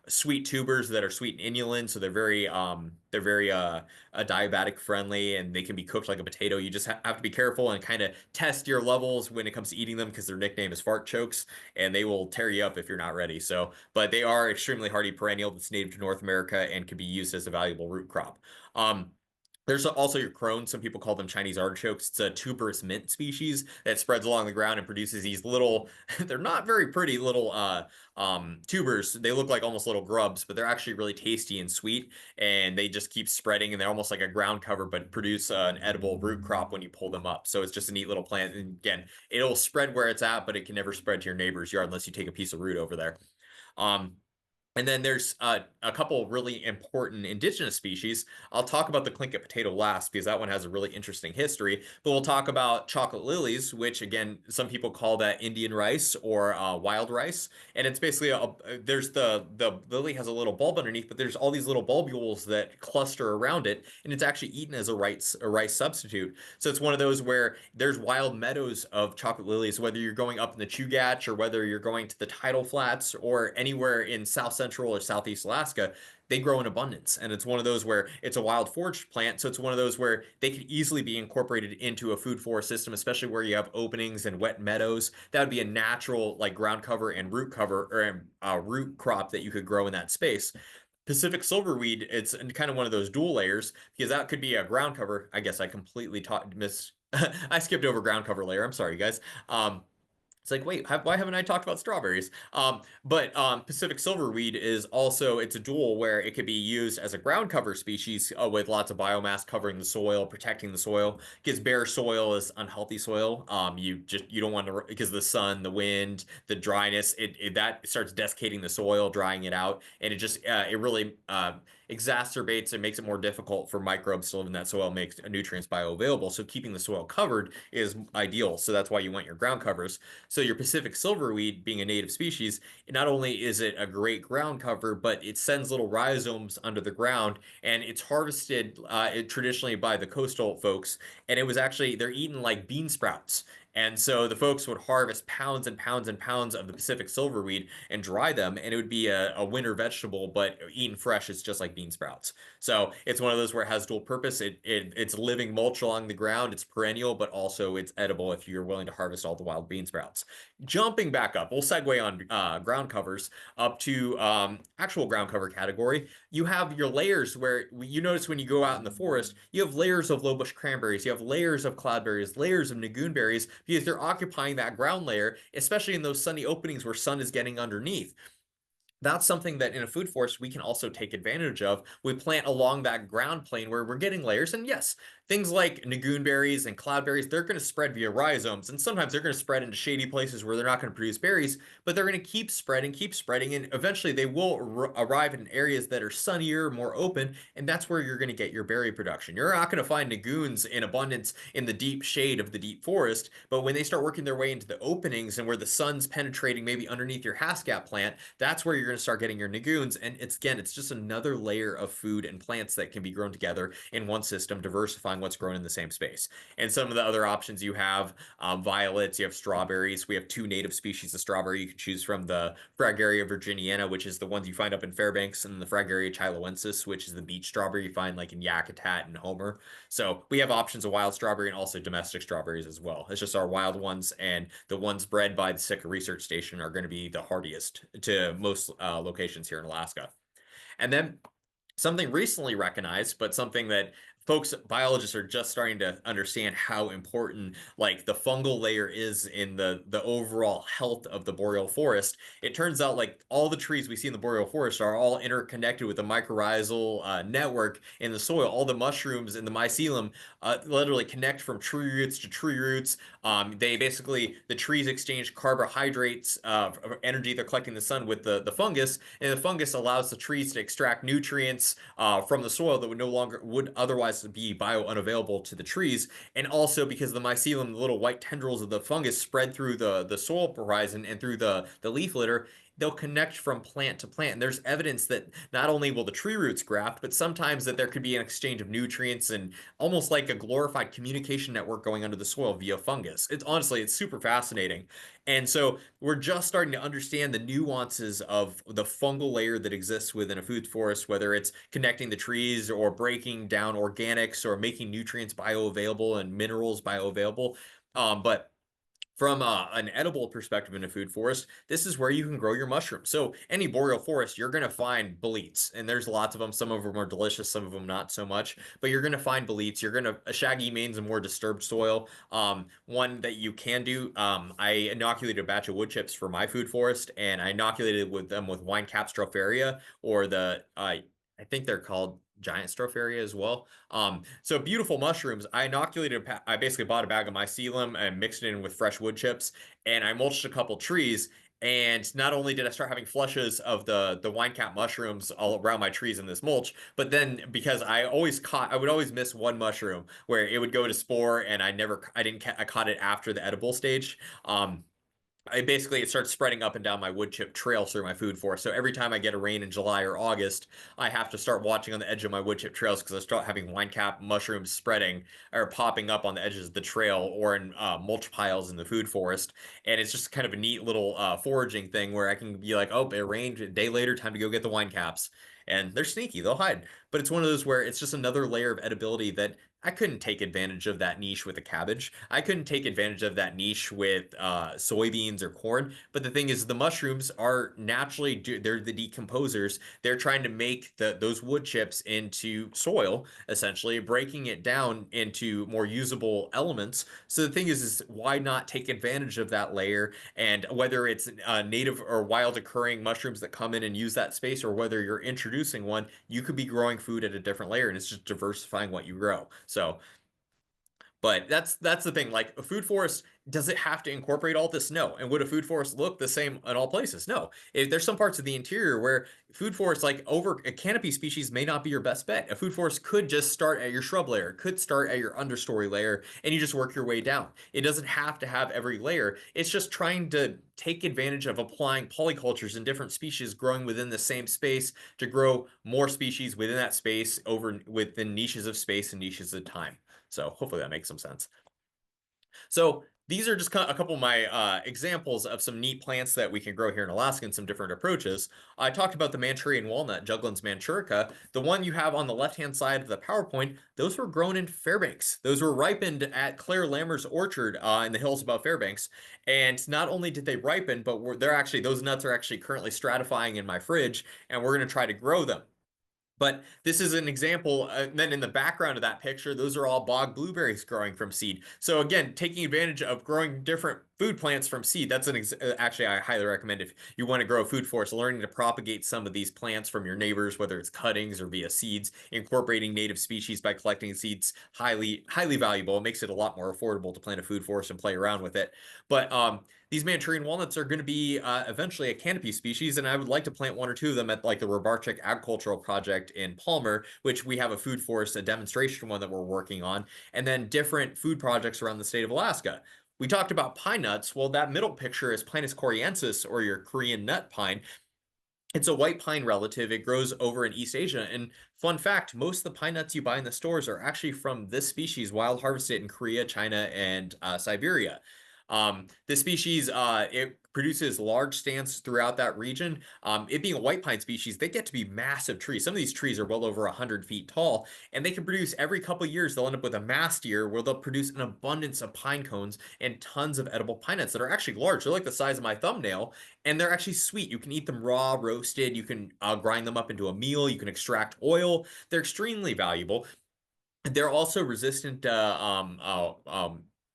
sweet tubers that are sweet and inulin. So they're very diabetic friendly, and they can be cooked like a potato. You just have to be careful and kind of test your levels when it comes to eating them, because their nickname is fart chokes, and they will tear you up if you're not ready. So, but they are extremely hardy perennial that's native to North America and can be used as a valuable root crop. There's also your crone. Some people call them Chinese artichokes. It's a tuberous mint species that spreads along the ground and produces these little, they're not very pretty little tubers. They look like almost little grubs, but they're actually really tasty and sweet. And they just keep spreading, and they're almost like a ground cover, but produce an edible root crop when you pull them up. So it's just a neat little plant. And again, it'll spread where it's at, but it can never spread to your neighbor's yard unless you take a piece of root over there. Um, and then there's a couple really important indigenous species. I'll talk about the Tlingit potato last because that one has a really interesting history. But we'll talk about chocolate lilies, which again, some people call that Indian rice or wild rice. And it's basically there's the lily has a little bulb underneath, but there's all these little bulbules that cluster around it, and it's actually eaten as a rice substitute. So it's one of those where there's wild meadows of chocolate lilies, whether you're going up in the Chugach or whether you're going to the tidal flats or anywhere in South Central or Southeast Alaska. They grow in abundance, and it's one of those where it's a wild forage plant. So it's one of those where they could easily be incorporated into a food forest system, especially where you have openings and wet meadows. That would be a natural like ground cover and root cover or root crop that you could grow in that space. Pacific silverweed, it's kind of one of those dual layers because that could be a ground cover. I guess I completely taught miss. I skipped over ground cover layer. I'm sorry, guys. It's like, wait, why haven't I talked about strawberries? But Pacific silverweed is also, it's a dual where it could be used as a ground cover species with lots of biomass covering the soil, protecting the soil. Because bare soil is unhealthy soil. You don't want to, because the sun, the wind, the dryness, that starts desiccating the soil, drying it out, and it really exacerbates and makes it more difficult for microbes to live in that soil, makes nutrients bioavailable. So keeping the soil covered is ideal. So that's why you want your ground covers. So your Pacific silverweed, being a native species, not only is it a great ground cover, but it sends little rhizomes under the ground, and it's harvested traditionally by the coastal folks. And it was actually, they're eaten like bean sprouts. And so the folks would harvest pounds and pounds and pounds of the Pacific silverweed and dry them, and it would be a winter vegetable, but eaten fresh, it's just like bean sprouts. So it's one of those where it has dual purpose. It's living mulch along the ground, it's perennial, but also it's edible if you're willing to harvest all the wild bean sprouts. Jumping back up, we'll segue on ground covers up to actual ground cover category. You have your layers where you notice when you go out in the forest, you have layers of low bush cranberries, you have layers of cloudberries, layers of nagoon berries, because they're occupying that ground layer, especially in those sunny openings where sun is getting underneath. That's something that in a food forest we can also take advantage of. We plant along that ground plane where we're getting layers. And yes, things like nagoon berries and cloudberries, they're going to spread via rhizomes. And sometimes they're going to spread into shady places where they're not going to produce berries, but they're going to keep spreading. And eventually they will arrive in areas that are sunnier, more open. And that's where you're going to get your berry production. You're not going to find nagoons in abundance in the deep shade of the deep forest. But when they start working their way into the openings and where the sun's penetrating maybe underneath your haskap plant, that's where you're going to start getting your nagoons. And it's just another layer of food and plants that can be grown together in one system, diversifying what's grown in the same space. And some of the other options you have violets, you have strawberries. We have 2 native species of strawberry you can choose from: the Fragaria virginiana, which is the ones you find up in Fairbanks, and the Fragaria chiloensis, which is the beach strawberry you find like in Yakutat and Homer. So we have options of wild strawberry and also domestic strawberries as well. It's just our wild ones, and the ones bred by the Sitka Research Station are going to be the hardiest to most locations here in Alaska. And then something recently recognized, but something that biologists are just starting to understand how important like the fungal layer is in the overall health of the boreal forest. It turns out like all the trees we see in the boreal forest are all interconnected with a mycorrhizal network in the soil. All the mushrooms in the mycelium literally connect from tree roots to tree roots. The trees exchange carbohydrates, energy they're collecting in the sun with the fungus, and the fungus allows the trees to extract nutrients from the soil that would otherwise be bio unavailable to the trees. And also because the mycelium, the little white tendrils of the fungus spread through the soil horizon and through the leaf litter, they'll connect from plant to plant. And there's evidence that not only will the tree roots graft, but sometimes that there could be an exchange of nutrients and almost like a glorified communication network going under the soil via fungus. It's super fascinating. And so we're just starting to understand the nuances of the fungal layer that exists within a food forest, whether it's connecting the trees or breaking down organics or making nutrients bioavailable and minerals bioavailable. But from an edible perspective in a food forest, this is where you can grow your mushrooms. So any boreal forest, you're going to find boletes, and there's lots of them. Some of them are delicious, some of them not so much, but you're going to find boletes. You're going to, shaggy means a more disturbed soil. One that you can do, I inoculated a batch of wood chips for my food forest, and I inoculated them with wine cap stropharia, or I think they're called giant stropharia as well. So beautiful mushrooms. I basically bought a bag of mycelium and mixed it in with fresh wood chips, and I mulched a couple trees. And not only did I start having flushes of the wine cap mushrooms all around my trees in this mulch, but then because I would always miss one mushroom where it would go to spore, and I caught it after the edible stage. It starts spreading up and down my wood chip trail through my food forest. So every time I get a rain in July or August, I have to start watching on the edge of my wood chip trails because I start having wine cap mushrooms spreading or popping up on the edges of the trail or in mulch piles in the food forest. And it's just kind of a neat little foraging thing where I can be like, oh, it rained a day later, time to go get the wine caps. And they're sneaky, they'll hide. But it's one of those where it's just another layer of edibility that I couldn't take advantage of that niche with a cabbage. I couldn't take advantage of that niche with soybeans or corn. But the thing is, the mushrooms are they're the decomposers. They're trying to make those wood chips into soil, essentially, breaking it down into more usable elements. So the thing is why not take advantage of that layer? And whether it's native or wild occurring mushrooms that come in and use that space, or whether you're introducing one, you could be growing food at a different layer, and it's just diversifying what you grow. So, but that's the thing. Like a food forest, does it have to incorporate all this? No. And would a food forest look the same in all places? No. There's some parts of the interior where food forests, like over a canopy species, may not be your best bet. A food forest could just start at your shrub layer, could start at your understory layer, and you just work your way down. It doesn't have to have every layer. It's just trying to take advantage of applying polycultures and different species growing within the same space to grow more species within that space within niches of space and niches of time. So hopefully that makes some sense. So these are just a couple of my examples of some neat plants that we can grow here in Alaska and some different approaches. I talked about the Manchurian walnut, Juglans manchurica. The one you have on the left-hand side of the PowerPoint, those were grown in Fairbanks. Those were ripened at Claire Lammer's orchard in the hills above Fairbanks. And not only did they ripen, but those nuts are actually currently stratifying in my fridge, and we're going to try to grow them. But this is an example. Then in the background of that picture, those are all bog blueberries growing from seed. So again, taking advantage of growing different food plants from seed. That's actually, I highly recommend if you want to grow a food forest, learning to propagate some of these plants from your neighbors, whether it's cuttings or via seeds. Incorporating native species by collecting seeds, highly valuable. It makes it a lot more affordable to plant a food forest and play around with it. But these Manchurian walnuts are going to be eventually a canopy species, and I would like to plant one or two of them at like the Robarczyk Agricultural Project in Palmer, which we have a food forest, a demonstration one that we're working on, and then different food projects around the state of Alaska. We talked about pine nuts. Well, that middle picture is Pinus coreensis, or your Korean nut pine. It's a white pine relative. It grows over in East Asia. And fun fact, most of the pine nuts you buy in the stores are actually from this species, wild harvested in Korea, China, and Siberia. This species, it produces large stands throughout that region. It being a white pine species, they get to be massive trees. Some of these trees are well over 100 feet tall, and they can produce every couple of years, they'll end up with a mast year where they'll produce an abundance of pine cones and tons of edible pine nuts that are actually large. They're like the size of my thumbnail, and they're actually sweet. You can eat them raw, roasted. You can grind them up into a meal. You can extract oil. They're extremely valuable. They're also resistant to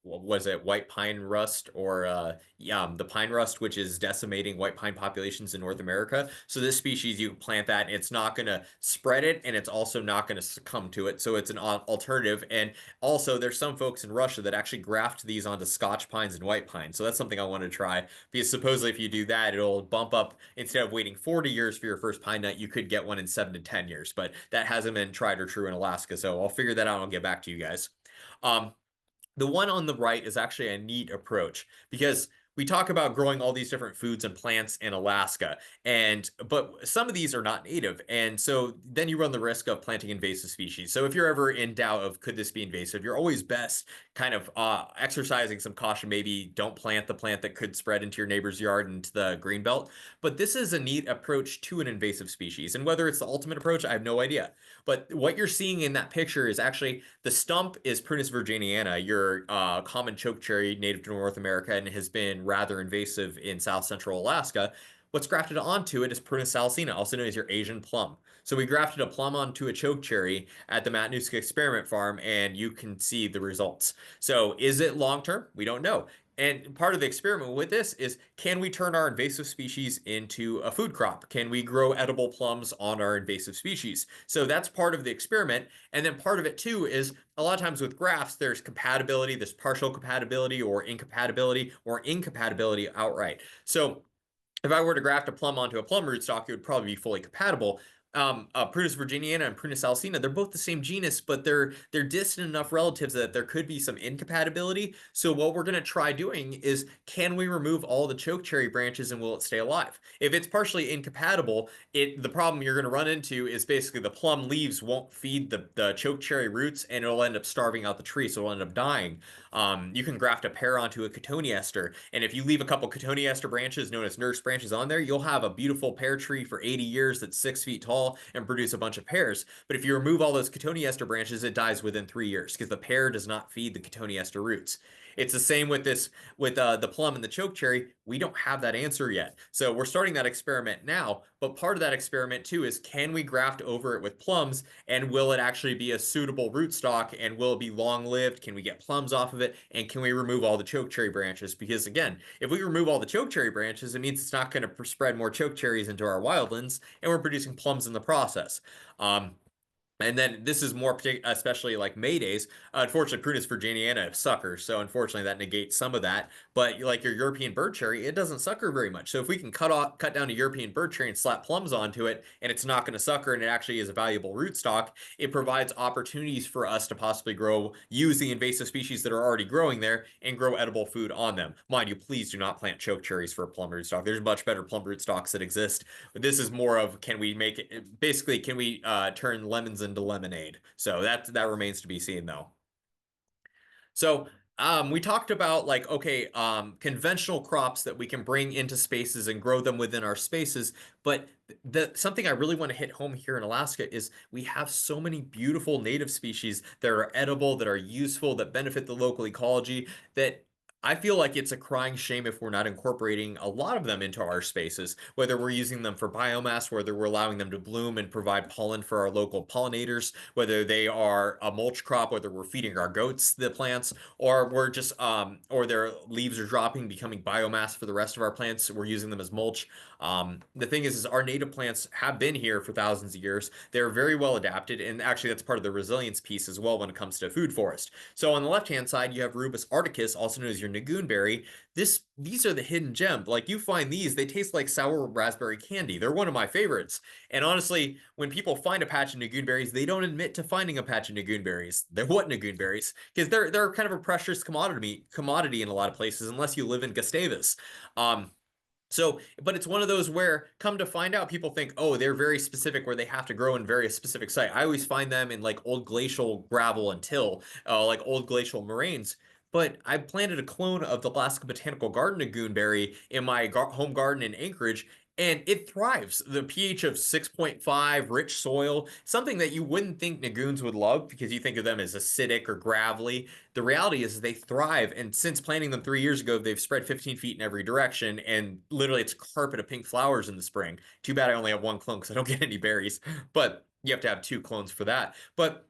what was it, white pine rust, or the pine rust, which is decimating white pine populations in North America. So this species, you plant that, and it's not going to spread it, and it's also not going to succumb to it. So it's an alternative. And also, there's some folks in Russia that actually graft these onto Scotch pines and white pines. So that's something I want to try, because supposedly if you do that, it'll bump up. Instead of waiting 40 years for your first pine nut, you could get one in 7 to 10 years. But that hasn't been tried or true in Alaska. So I'll figure that out and I'll get back to you guys. The one on the right is actually a neat approach, because we talk about growing all these different foods and plants in Alaska, but some of these are not native, and so then you run the risk of planting invasive species. So if you're ever in doubt of could this be invasive, you're always best kind of exercising some caution. Maybe don't plant the plant that could spread into your neighbor's yard and into the green belt. But this is a neat approach to an invasive species, and whether it's the ultimate approach, I have no idea. But what you're seeing in that picture is actually the stump is Prunus virginiana, your common chokecherry native to North America, and has been rather invasive in South Central Alaska. What's grafted onto it is Prunus salicina, also known as your Asian plum. So we grafted a plum onto a chokecherry at the Matanuska Experiment Farm, and you can see the results. So is it long-term? We don't know. And part of the experiment with this is, can we turn our invasive species into a food crop? Can we grow edible plums on our invasive species? So that's part of the experiment. And then part of it too is, a lot of times with grafts, there's compatibility, there's partial compatibility or incompatibility outright. So if I were to graft a plum onto a plum rootstock, it would probably be fully compatible. Prunus virginiana and Prunus salicina, they're both the same genus, but they're distant enough relatives that there could be some incompatibility. So what we're going to try doing is, can we remove all the chokecherry branches and will it stay alive? If it's partially incompatible, the problem you're going to run into is basically the plum leaves won't feed the chokecherry roots, and it'll end up starving out the tree, so it'll end up dying. You can graft a pear onto a cotoneaster, and if you leave a couple cotoneaster branches, known as nurse branches, on there, you'll have a beautiful pear tree for 80 years that's 6 feet tall and produce a bunch of pears. But if you remove all those cotoneaster branches, it dies within 3 years, because the pear does not feed the cotoneaster roots. It's the same with the plum and the chokecherry. We don't have that answer yet. So we're starting that experiment now, but part of that experiment too is, can we graft over it with plums, and will it actually be a suitable rootstock, and will it be long-lived? Can we get plums off of it, and can we remove all the chokecherry branches? Because again, if we remove all the chokecherry branches, it means it's not going to spread more chokecherries into our wildlands, and we're producing plums in the process. And then this is more especially like maydays. Unfortunately, Prunus virginiana suckers, so unfortunately that negates some of that. But like your European bird cherry, it doesn't sucker very much. So if we can cut down a European bird cherry and slap plums onto it, and it's not going to sucker, and it actually is a valuable rootstock, it provides opportunities for us to possibly use the invasive species that are already growing there and grow edible food on them. Mind you, please do not plant chokecherries for a plum rootstock. There's much better plum rootstocks that exist. But this is more of, can we make it, basically, can we turn lemons into lemonade? So that remains to be seen, though. So We talked about like, okay, conventional crops that we can bring into spaces and grow them within our spaces. But the something I really want to hit home here in Alaska is we have so many beautiful native species that are edible, that are useful, that benefit the local ecology, that I feel like it's a crying shame if we're not incorporating a lot of them into our spaces, whether we're using them for biomass, whether we're allowing them to bloom and provide pollen for our local pollinators, whether they are a mulch crop, whether we're feeding our goats the plants, or we're just or their leaves are dropping, becoming biomass for the rest of our plants. We're using them as mulch. The thing is our native plants have been here for thousands of years. They're very well adapted, and actually that's part of the resilience piece as well when it comes to food forest. So on the left-hand side, you have Rubus articus, also known as your Nagoon berry. These are the hidden gem. Like you find these, they taste like sour raspberry candy. They're one of my favorites. And honestly, when people find a patch of Nagoon berries, they don't admit to finding a patch of Nagoon berries. They're what Nagoon berries? Because they're kind of a precious commodity in a lot of places, unless you live in Gustavus. Um, but it's one of those where, come to find out, people think, oh, they're very specific where they have to grow in very specific site. I always find them in like old glacial gravel and till, like old glacial moraines. But I planted a clone of the Alaska Botanical Garden Nagoon berry in my home garden in Anchorage, and it thrives. The pH of 6.5, rich soil, something that you wouldn't think Nagoons would love because you think of them as acidic or gravelly. The reality is they thrive, and since planting them 3 years ago, they've spread 15 feet in every direction, and literally it's a carpet of pink flowers in the spring. Too bad I only have one clone because I don't get any berries, but you have to have two clones for that. But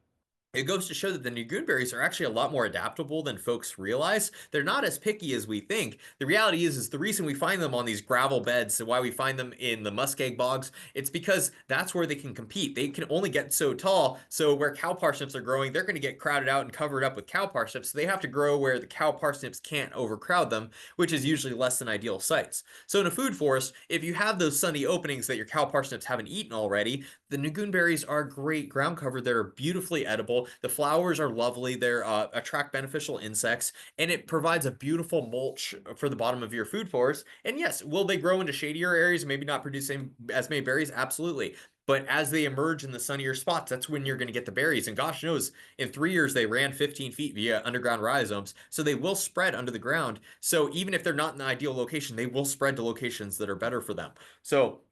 it goes to show that the Nagoon berries are actually a lot more adaptable than folks realize. They're not as picky as we think. The reality is the reason we find them on these gravel beds and why we find them in the muskeg bogs, it's because that's where they can compete. They can only get so tall, so where cow parsnips are growing, they're going to get crowded out and covered up with cow parsnips. So they have to grow where the cow parsnips can't overcrowd them, which is usually less than ideal sites. So in a food forest, if you have those sunny openings that your cow parsnips haven't eaten already, the Nagoon berries are great ground cover. They're beautifully edible. The flowers are lovely. They're attract beneficial insects, and it provides a beautiful mulch for the bottom of your food forest. And yes, will they grow into shadier areas, maybe not producing as many berries? Absolutely. But as they emerge in the sunnier spots, that's when you're going to get the berries. And gosh knows, in 3 years, they ran 15 feet via underground rhizomes. So they will spread under the ground. So even if they're not in the ideal location, they will spread to locations that are better for them. So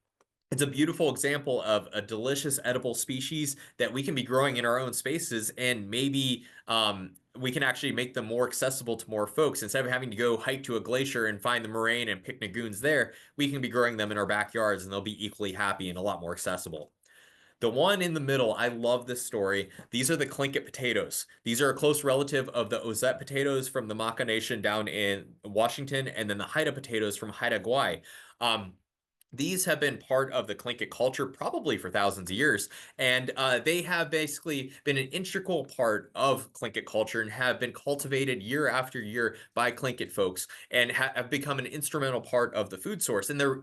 it's a beautiful example of a delicious edible species that we can be growing in our own spaces, and maybe we can actually make them more accessible to more folks. Instead of having to go hike to a glacier and find the moraine and pick Nagoons there, we can be growing them in our backyards and they'll be equally happy and a lot more accessible. The one in the middle, I love this story. These are the Tlingit potatoes. These are a close relative of the Ozette potatoes from the Maka Nation down in Washington, and then the Haida potatoes from Haida Gwaii. These have been part of the Tlingit culture probably for thousands of years, and they have basically been an integral part of Tlingit culture and have been cultivated year after year by Tlingit folks and have become an instrumental part of the food source. And they're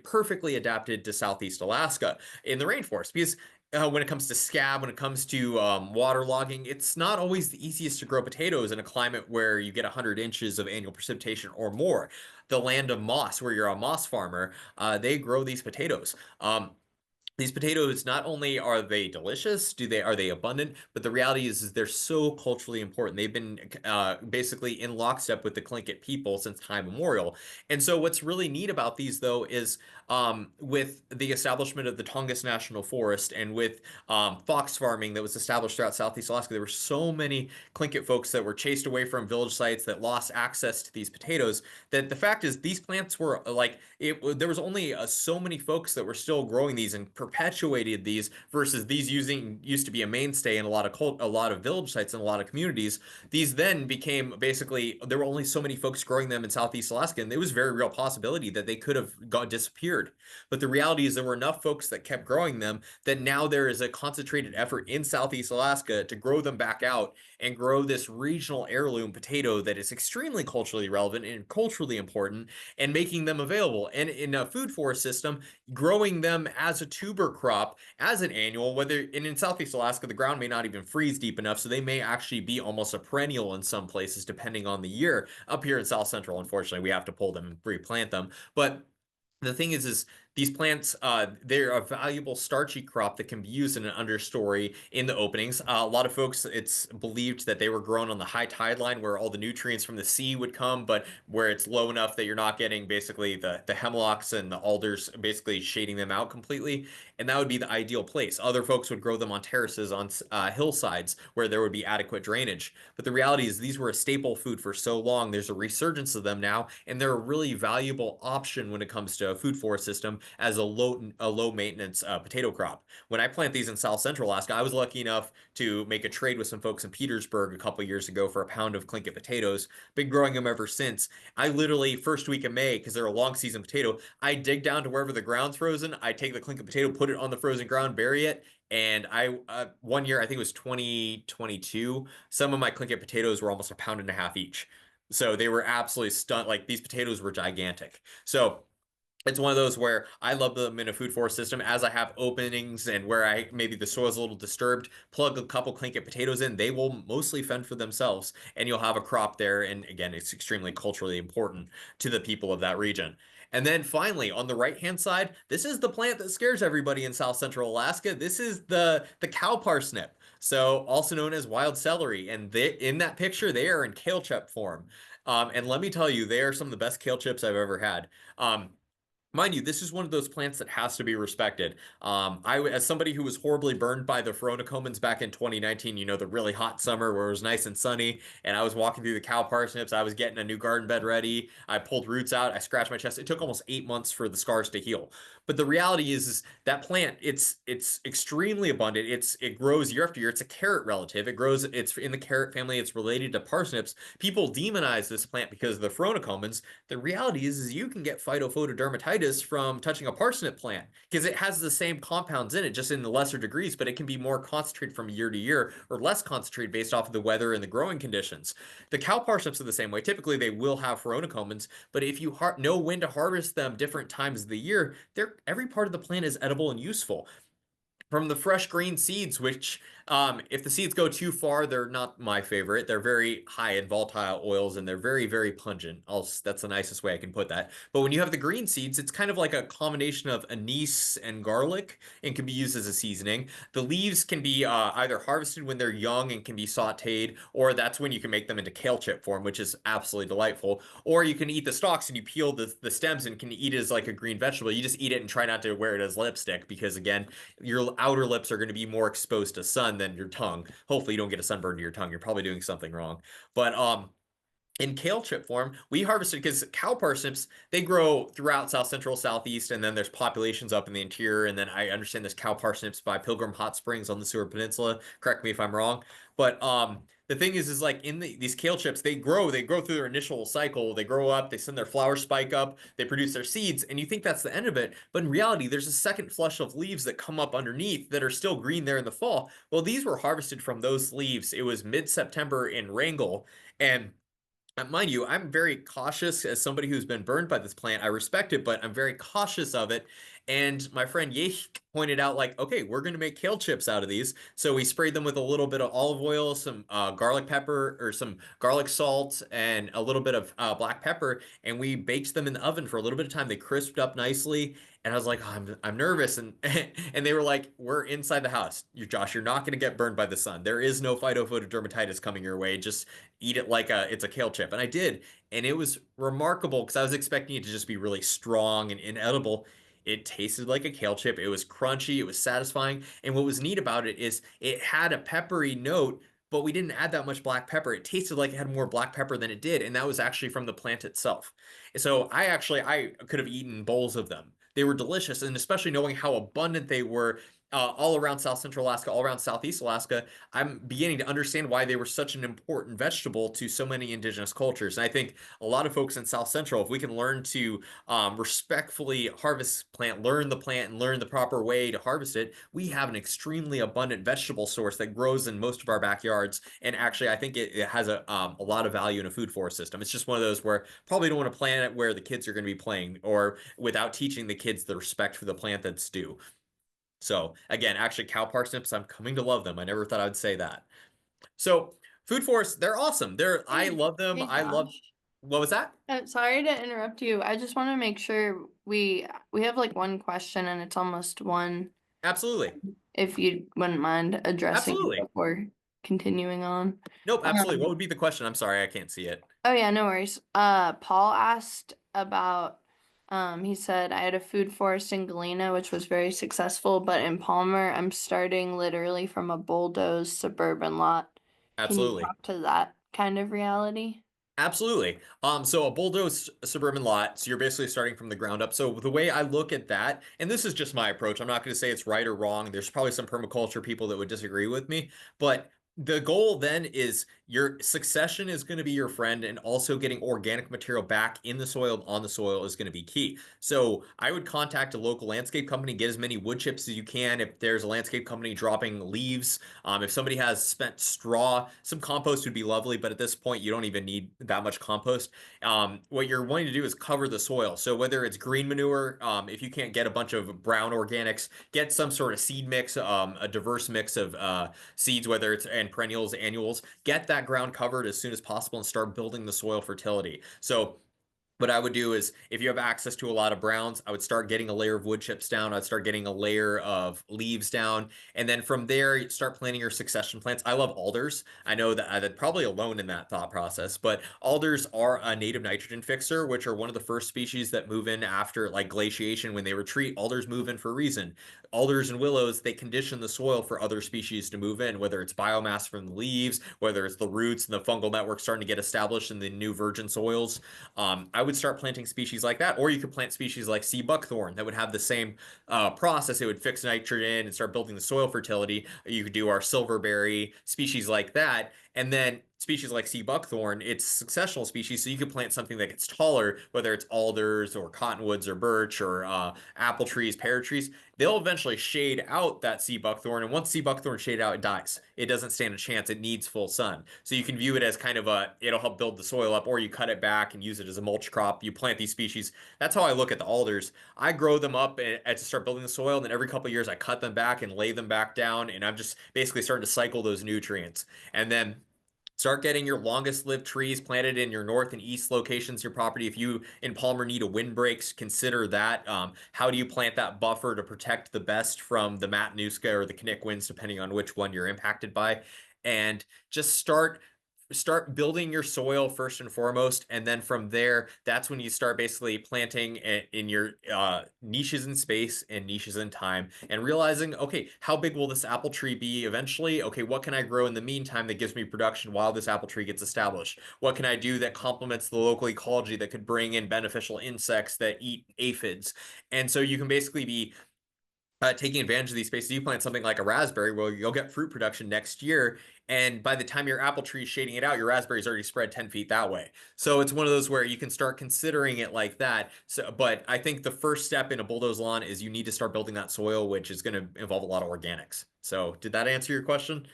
perfectly adapted to Southeast Alaska in the rainforest because when it comes to scab, when it comes to waterlogging, it's not always the easiest to grow potatoes in a climate where you get 100 inches of annual precipitation or more. The land of moss, where you're a moss farmer, they grow these potatoes. These potatoes, not only are they delicious, are they abundant, but the reality is they're so culturally important. They've been basically in lockstep with the Tlingit people since time immemorial. And so what's really neat about these, though, is with the establishment of the Tongass National Forest and with fox farming that was established throughout Southeast Alaska, there were so many Tlingit folks that were chased away from village sites that lost access to these potatoes, that the fact is these plants were like, there was only so many folks that were still growing these and perpetuated these versus these used to be a mainstay in a lot of village sites and a lot of communities. These then became basically, there were only so many folks growing them in Southeast Alaska, and it was a very real possibility that they could have disappeared. But the reality is there were enough folks that kept growing them that now there is a concentrated effort in Southeast Alaska to grow them back out and grow this regional heirloom potato that is extremely culturally relevant and culturally important, and making them available. And in a food forest system, growing them as a tuber crop, as an annual, and in Southeast Alaska, the ground may not even freeze deep enough, so they may actually be almost a perennial in some places, depending on the year. Up here in South Central, unfortunately, we have to pull them and replant them. But the thing is These plants, they're a valuable starchy crop that can be used in an understory in the openings. A lot of folks, it's believed that they were grown on the high tide line where all the nutrients from the sea would come, but where it's low enough that you're not getting basically the hemlocks and the alders basically shading them out completely. And that would be the ideal place. Other folks would grow them on terraces on hillsides where there would be adequate drainage. But the reality is these were a staple food for so long. There's a resurgence of them now, and they're a really valuable option when it comes to a food forest system as a low maintenance potato crop. When I plant these in South Central Alaska, I was lucky enough to make a trade with some folks in Petersburg a couple years ago for a pound of Tlingit potatoes. Been growing them ever since. I literally first week of May, because they're a long season potato, I dig down to wherever the ground's frozen. I take the Tlingit potato, put it on the frozen ground, bury it, and I one year, I think it was 2022, some of my Tlingit potatoes were almost a pound and a half each. So they were absolutely stunned. Like these potatoes were gigantic. So it's one of those where I love them in a food forest system as I have openings and where I maybe the soil's a little disturbed, plug a couple Tlingit potatoes in, they will mostly fend for themselves and you'll have a crop there. And again, it's extremely culturally important to the people of that region. And then finally, on the right-hand side, this is the plant that scares everybody in South Central Alaska. This is the cow parsnip, so also known as wild celery. And in that picture, they are in kale chip form. And let me tell you, they are some of the best kale chips I've ever had. Mind you, this is one of those plants that has to be respected. As somebody who was horribly burned by the Pheronocomons back in 2019, you know, the really hot summer where it was nice and sunny, and I was walking through the cow parsnips, I was getting a new garden bed ready, I pulled roots out, I scratched my chest. It took almost 8 months for the scars to heal. But the reality is that plant, it's extremely abundant. It grows year after year. It's a carrot relative. It's in the carrot family. It's related to parsnips. People demonize this plant because of the Pheronocomons. The reality is you can get phytophotodermatitis from touching a parsnip plant because it has the same compounds in it, just in the lesser degrees, but it can be more concentrated from year to year or less concentrated based off of the weather and the growing conditions. The cow parsnips are the same way. Typically, they will have Pheronocomons, but if you know when to harvest them different times of the year, every part of the plant is edible and useful. From the fresh green seeds, which if the seeds go too far, they're not my favorite. They're very high in volatile oils and they're very, very pungent. That's the nicest way I can put that. But when you have the green seeds, it's kind of like a combination of anise and garlic and can be used as a seasoning. The leaves can be either harvested when they're young and can be sauteed, or that's when you can make them into kale chip form, which is absolutely delightful. Or you can eat the stalks and you peel the stems and can eat it as like a green vegetable. You just eat it and try not to wear it as lipstick because, again, your outer lips are going to be more exposed to sun than your tongue. Hopefully you don't get a sunburn to your tongue. You're probably doing something wrong. But in kale chip form, we harvested because cow parsnips, they grow throughout South Central, Southeast, and then there's populations up in the interior. And then I understand there's cow parsnips by Pilgrim Hot Springs on the Seward Peninsula. Correct me if I'm wrong. But the thing is like in these kale chips, they grow through their initial cycle. They grow up, they send their flower spike up, they produce their seeds, and you think that's the end of it. But in reality, there's a second flush of leaves that come up underneath that are still green there in the fall. Well, these were harvested from those leaves. It was mid-September in Wrangell, and mind you, I'm very cautious as somebody who's been burned by this plant. I respect it, but I'm very cautious of it. And my friend Yesh pointed out, like, okay, we're going to make kale chips out of these. So we sprayed them with a little bit of olive oil, some garlic pepper or some garlic salt, and a little bit of black pepper. And we baked them in the oven for a little bit of time. They crisped up nicely. And I was like, oh, I'm nervous. And and they were like, we're inside the house. Josh, you're not going to get burned by the sun. There is no phytophotodermatitis coming your way. Just eat it like it's a kale chip. And I did. And it was remarkable because I was expecting it to just be really strong and inedible. It tasted like a kale chip. It was crunchy. It was satisfying. And what was neat about it is it had a peppery note, but we didn't add that much black pepper. It tasted like it had more black pepper than it did. And that was actually from the plant itself. So I could have eaten bowls of them. They were delicious. And especially knowing how abundant they were all around South Central Alaska, all around Southeast Alaska, I'm beginning to understand why they were such an important vegetable to so many indigenous cultures. And I think a lot of folks in South Central, if we can learn to respectfully harvest plant, learn the plant and learn the proper way to harvest it, we have an extremely abundant vegetable source that grows in most of our backyards. And actually, I think it has a lot of value in a food forest system. It's just one of those where probably don't want to plant it where the kids are going to be playing or without teaching the kids the respect for the plant that's due. So again, actually cow parsnips, I'm coming to love them. I never thought I would say that. So food forests, they're awesome. I Hey, love them. hey I love, Josh. What was that? Sorry to interrupt you. I just want to make sure we have like one question and it's almost one. Absolutely. If you wouldn't mind addressing it Absolutely. before continuing on. Nope, absolutely. What Um, would be the question? I'm sorry, I can't see it. oh yeah, no worries. Paul asked about he said I had a food forest in Galena which was very successful, but in Palmer I'm starting literally from a bulldozed suburban lot. Can you Absolutely. talk to that kind of reality? Absolutely. So a bulldozed suburban lot, so you're basically starting from the ground up. So the way I look at that, and this is just my approach, I'm not going to say it's right or wrong. There's probably some permaculture people that would disagree with me, but the goal then is your succession is going to be your friend, and also getting organic material back in the soil, on the soil, is going to be key. So I would contact a local landscape company, get as many wood chips as you can. If there's a landscape company dropping leaves, if somebody has spent straw, some compost would be lovely, but at this point, you don't even need that much compost. What you're wanting to do is cover the soil. So whether it's green manure, if you can't get a bunch of brown organics, get some sort of seed mix, a diverse mix of seeds, whether it's and perennials, annuals, get that ground covered as soon as possible and start building the soil fertility. So what I would do is, if you have access to a lot of browns, I would start getting a layer of wood chips down. I'd start getting a layer of leaves down. And then from there, you start planting your succession plants. I love alders. I know that I'm probably alone in that thought process, but alders are a native nitrogen fixer, which are one of the first species that move in after like glaciation. When they retreat, alders move in for a reason. Alders and willows, they condition the soil for other species to move in, whether it's biomass from the leaves, whether it's the roots and the fungal network starting to get established in the new virgin soils. I would start planting species like that, or you could plant species like sea buckthorn that would have the same process. It would fix nitrogen and start building the soil fertility. You could do our silverberry, species like that. And then species like sea buckthorn, it's successional species, so you could plant something that gets taller, whether it's alders or cottonwoods or birch or apple trees, pear trees. They'll eventually shade out that sea buckthorn, and once sea buckthorn shade out, it dies. It doesn't stand a chance. It needs full sun. So you can view it as kind of it'll help build the soil up, or you cut it back and use it as a mulch crop. You plant these species. That's how I look at the alders. I grow them up and to start building the soil, and then every couple of years I cut them back and lay them back down, and I'm just basically starting to cycle those nutrients. And then start getting your longest lived trees planted in your north and east locations of your property. If you in Palmer need a windbreaks, consider that. How do you plant that buffer to protect the best from the Matanuska or the Knik winds, depending on which one you're impacted by? And just start building your soil first and foremost, and then from there, that's when you start basically planting in your niches in space and niches in time, and realizing, okay, how big will this apple tree be eventually? Okay, what can I grow in the meantime that gives me production while this apple tree gets established? What can I do that complements the local ecology, that could bring in beneficial insects that eat aphids? And so you can basically be taking advantage of these spaces. You plant something like a raspberry, well, you'll get fruit production next year. And by the time your apple tree is shading it out, your raspberry's already spread 10 feet that way. So it's one of those where you can start considering it like that. So, but I think the first step in a bulldoze lawn is you need to start building that soil, which is going to involve a lot of organics. So did that answer your question?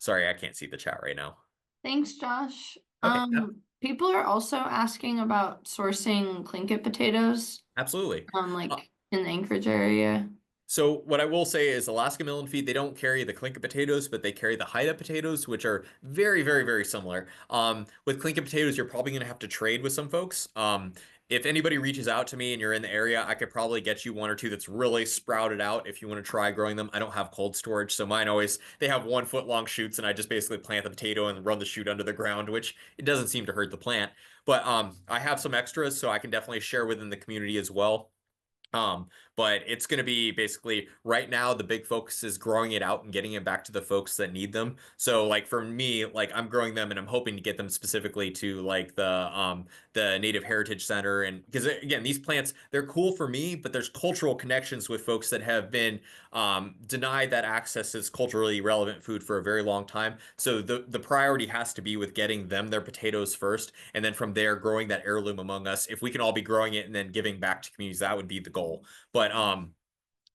Sorry, I can't see the chat right now. Thanks, Josh. Okay, People are also asking about sourcing Tlingit potatoes, absolutely. like in the Anchorage area. So what I will say is Alaska Mill and Feed, they don't carry the Tlingit potatoes, but they carry the Haida potatoes, which are very, very, very similar. With Tlingit potatoes, you're probably going to have to trade with some folks. If anybody reaches out to me and you're in the area, I could probably get you one or two that's really sprouted out if you want to try growing them. I don't have cold storage, so mine always, they have 1 foot long shoots, and I just basically plant the potato and run the shoot under the ground, which it doesn't seem to hurt the plant. But I have some extras, so I can definitely share within the community as well. But it's going to be basically right now, the big focus is growing it out and getting it back to the folks that need them. So like for me, like I'm growing them and I'm hoping to get them specifically to like the Native Heritage Center. And because again, these plants, they're cool for me, but there's cultural connections with folks that have been denied that access as culturally relevant food for a very long time. So the priority has to be with getting them their potatoes first, and then from there growing that heirloom among us. If we can all be growing it and then giving back to communities, that would be the goal. But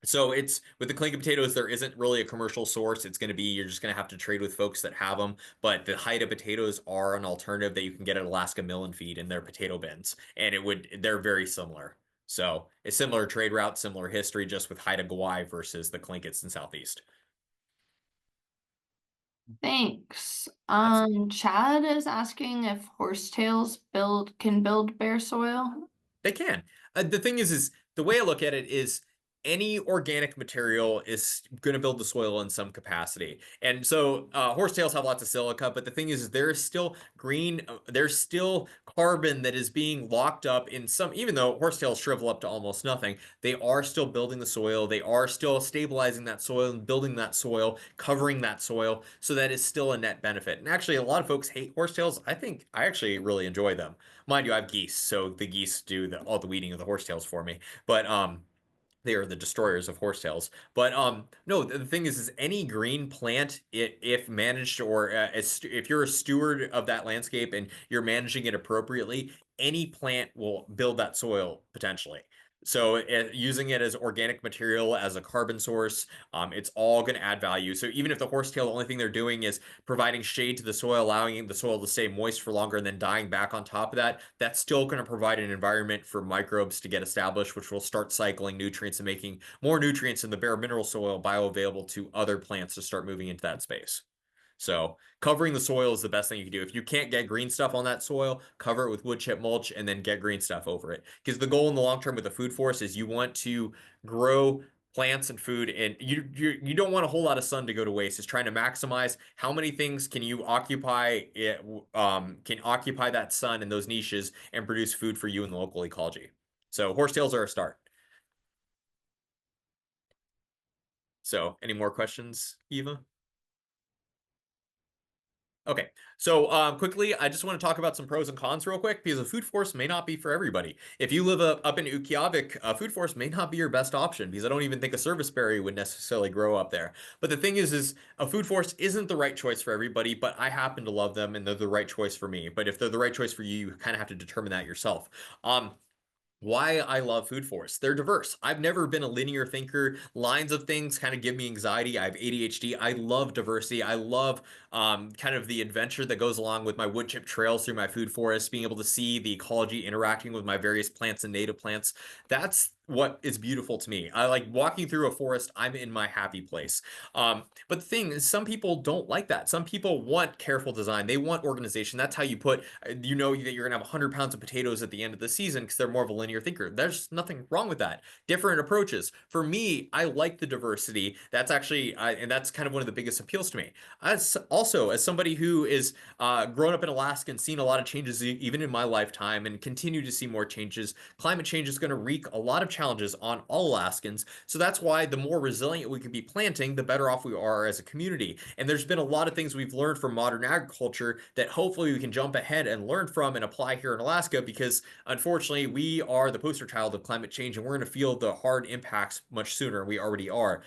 so it's with the Tlingit potatoes, there isn't really a commercial source. It's going to be, you're just going to have to trade with folks that have them. But the Haida potatoes are an alternative that you can get at Alaska Mill and Feed in their potato bins, and they're very similar. So a similar trade route, similar history, just with Haida Gawai versus the Tlinkits in Southeast. Thanks. Absolutely. Chad is asking if horsetails can build bare soil. They can. The thing is the way I look at it is any organic material is going to build the soil in some capacity. And so horsetails have lots of silica, but the thing is there's still there's still carbon that is being locked up in some, even though horsetails shrivel up to almost nothing, they are still building the soil. They are still stabilizing that soil and building that soil, covering that soil. So that is still a net benefit. And actually, a lot of folks hate horsetails. I actually really enjoy them. Mind you, I have geese, so the geese do all the weeding of the horsetails for me. But they are the destroyers of horsetails. But no, the thing is any green plant, if managed, or if you're a steward of that landscape and you're managing it appropriately, any plant will build that soil potentially. So using it as organic material, as a carbon source, it's all going to add value. So even if the horsetail, the only thing they're doing is providing shade to the soil, allowing the soil to stay moist for longer and then dying back on top of that, that's still going to provide an environment for microbes to get established, which will start cycling nutrients and making more nutrients in the bare mineral soil bioavailable to other plants to start moving into that space. So covering the soil is the best thing you can do. If you can't get green stuff on that soil, cover it with wood chip mulch and then get green stuff over it. Because the goal in the long term with the food forest is you want to grow plants and food, and you don't want a whole lot of sun to go to waste. It's trying to maximize how many things can you occupy can occupy that sun in those niches and produce food for you in the local ecology. So horsetails are a start. So any more questions, Eva? Okay, so quickly, I just want to talk about some pros and cons real quick because a food forest may not be for everybody. If you live up in Utqiagvik, a food forest may not be your best option because I don't even think a serviceberry would necessarily grow up there. But the thing is a food forest isn't the right choice for everybody, but I happen to love them and they're the right choice for me. But if they're the right choice for you, you kind of have to determine that yourself. Why I love food forests. They're diverse. I've never been a linear thinker. Lines of things kind of give me anxiety. I have ADHD. I love diversity. I love kind of the adventure that goes along with my wood chip trails through my food forest, being able to see the ecology interacting with my various plants and native plants. That's what is beautiful to me. I like walking through a forest. I'm in my happy place. But the thing is, some people don't like that. Some people want careful design. They want organization. That's how you put, you know, that you're gonna have 100 pounds of potatoes at the end of the season because they're more of a linear thinker. There's nothing wrong with that. Different approaches. For me, I like the diversity. That's actually, and that's kind of one of the biggest appeals to me. As also, as somebody who is grown up in Alaska and seen a lot of changes even in my lifetime and continue to see more changes, climate change is going to wreak a lot of challenges on all Alaskans. So that's why the more resilient we can be planting, the better off we are as a community. And there's been a lot of things we've learned from modern agriculture that hopefully we can jump ahead and learn from and apply here in Alaska because unfortunately we are the poster child of climate change and we're going to feel the hard impacts much sooner. We already are.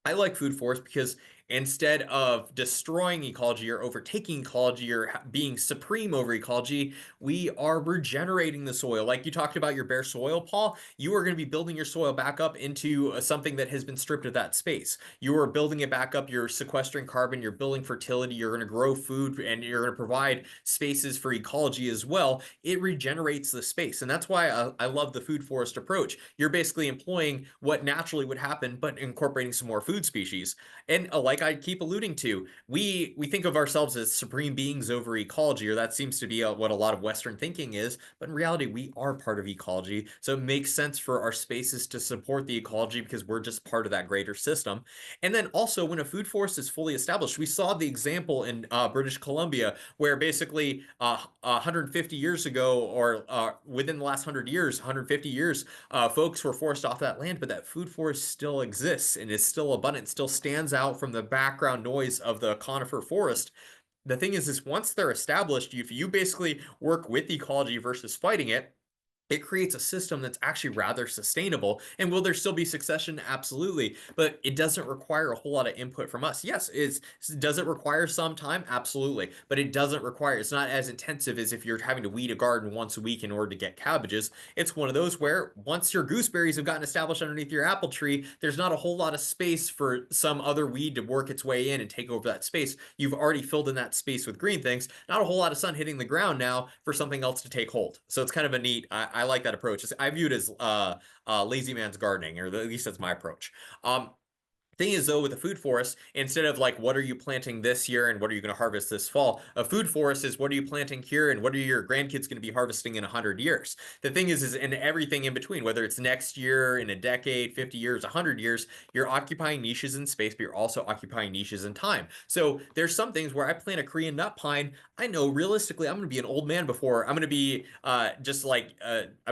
I like food forests because instead of destroying ecology or overtaking ecology or being supreme over ecology, we are regenerating the soil. Like you talked about your bare soil, Paul, you are going to be building your soil back up into something that has been stripped of that space. You are building it back up. You're sequestering carbon. You're building fertility. You're going to grow food and you're going to provide spaces for ecology as well. It regenerates the space. And that's why I love the food forest approach. You're basically employing what naturally would happen, but incorporating some more food species. And like I keep alluding to, we think of ourselves as supreme beings over ecology, or that seems to be what a lot of Western thinking is. But in reality, we are part of ecology. So it makes sense for our spaces to support the ecology because we're just part of that greater system. And then also, when a food forest is fully established, we saw the example in British Columbia where basically 150 years ago, or within the last 100 years, 150 years, folks were forced off that land, but that food forest still exists and is still abundant, still stands out from the background noise of the conifer forest. The thing is once they're established, if you basically work with ecology versus fighting it, it creates a system that's actually rather sustainable. And will there still be succession? Absolutely. But it doesn't require a whole lot of input from us. Yes, does it require some time? Absolutely. But it doesn't require, it's not as intensive as if you're having to weed a garden once a week in order to get cabbages. It's one of those where once your gooseberries have gotten established underneath your apple tree, there's not a whole lot of space for some other weed to work its way in and take over that space. You've already filled in that space with green things. Not a whole lot of sun hitting the ground now for something else to take hold. So it's kind of a neat, I like that approach. I view it as lazy man's gardening, or at least that's my approach. Thing is, though, with a food forest, instead of like what are you planting this year and what are you going to harvest this fall, a food forest is what are you planting here and what are your grandkids going to be harvesting in 100 years. The thing is in everything in between, whether it's next year, in a decade, 50 years, 100 years, you're occupying niches in space, but you're also occupying niches in time. So there's some things where I plant a Korean nut pine, I know realistically I'm going to be an old man before I'm going to be I'm just going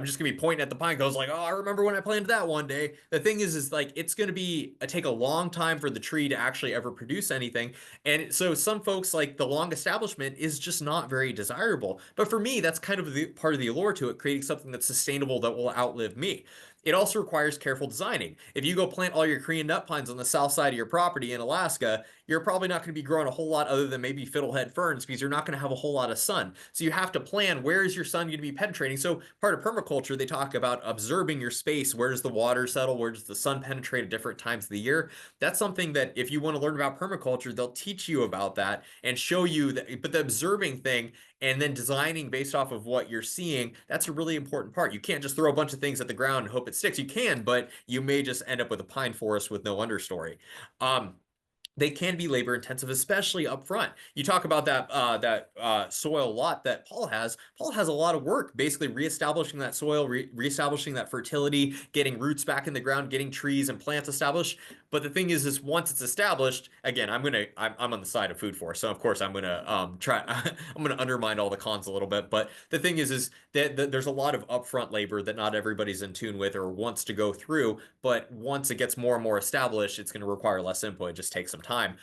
to be pointing at the pine goes like, oh, I remember when I planted that one day. The thing is like it's going to be take a long time for the tree to actually ever produce anything. And so some folks like the long establishment is just not very desirable. But for me, that's kind of the part of the allure to it, creating something that's sustainable that will outlive me. It also requires careful designing. If you go plant all your Korean nut pines on the south side of your property in Alaska, you're probably not going to be growing a whole lot other than maybe fiddlehead ferns because you're not going to have a whole lot of sun. So you have to plan where is your sun going to be penetrating. So part of permaculture, they talk about observing your space. Where does the water settle? Where does the sun penetrate at different times of the year? That's something that if you want to learn about permaculture, they'll teach you about that and show you that. But the observing thing and then designing based off of what you're seeing, that's a really important part. You can't just throw a bunch of things at the ground and hope it sticks. You can, but you may just end up with a pine forest with no understory. They can be labor intensive, especially up front. You talk about that soil lot that Paul has. Paul has a lot of work, basically reestablishing that soil, reestablishing that fertility, getting roots back in the ground, getting trees and plants established. But the thing is once it's established, again, I'm on the side of food forest, so of course I'm gonna I'm gonna undermine all the cons a little bit. But the thing is that there's a lot of upfront labor that not everybody's in tune with or wants to go through. But once it gets more and more established, it's going to require less input. It just takes some time.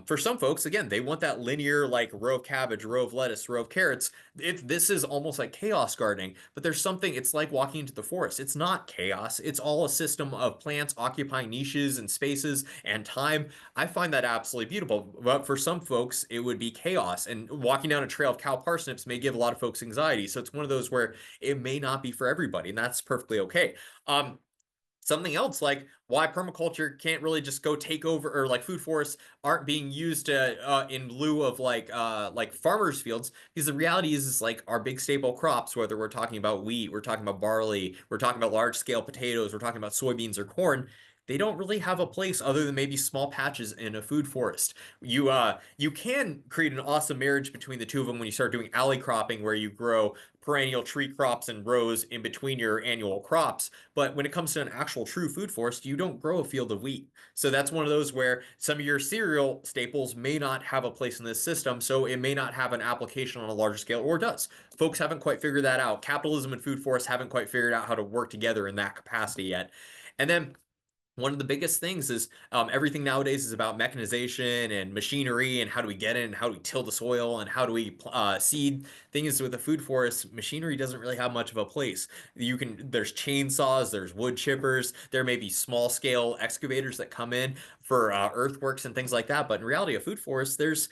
For some folks, again, they want that linear, like row of cabbage, row of lettuce, row of carrots. This is almost like chaos gardening, but there's something, it's like walking into the forest. It's not chaos. It's all a system of plants occupying niches and spaces and time. I find that absolutely beautiful. But for some folks, it would be chaos. And walking down a trail of cow parsnips may give a lot of folks anxiety. So it's one of those where it may not be for everybody, and that's perfectly okay. Something else like why permaculture can't really just go take over, or like food forests aren't being used in lieu of like farmers fields, because the reality is like our big staple crops, whether we're talking about wheat, we're talking about barley, we're talking about large scale potatoes, we're talking about soybeans or corn, they don't really have a place other than maybe small patches in a food forest. You can create an awesome marriage between the two of them when you start doing alley cropping, where you grow perennial tree crops and rows in between your annual crops. But when it comes to an actual true food forest, you don't grow a field of wheat. So that's one of those where some of your cereal staples may not have a place in this system. So it may not have an application on a larger scale, or does. Folks haven't quite figured that out. Capitalism and food forests haven't quite figured out how to work together in that capacity yet. And then one of the biggest things is everything nowadays is about mechanization and machinery, and how do we get in, and how do we till the soil, and how do we seed. Thing is, with the food forest, machinery doesn't really have much of a place. There's chainsaws, there's wood chippers, there may be small scale excavators that come in for earthworks and things like that. But in reality, a food forest, there's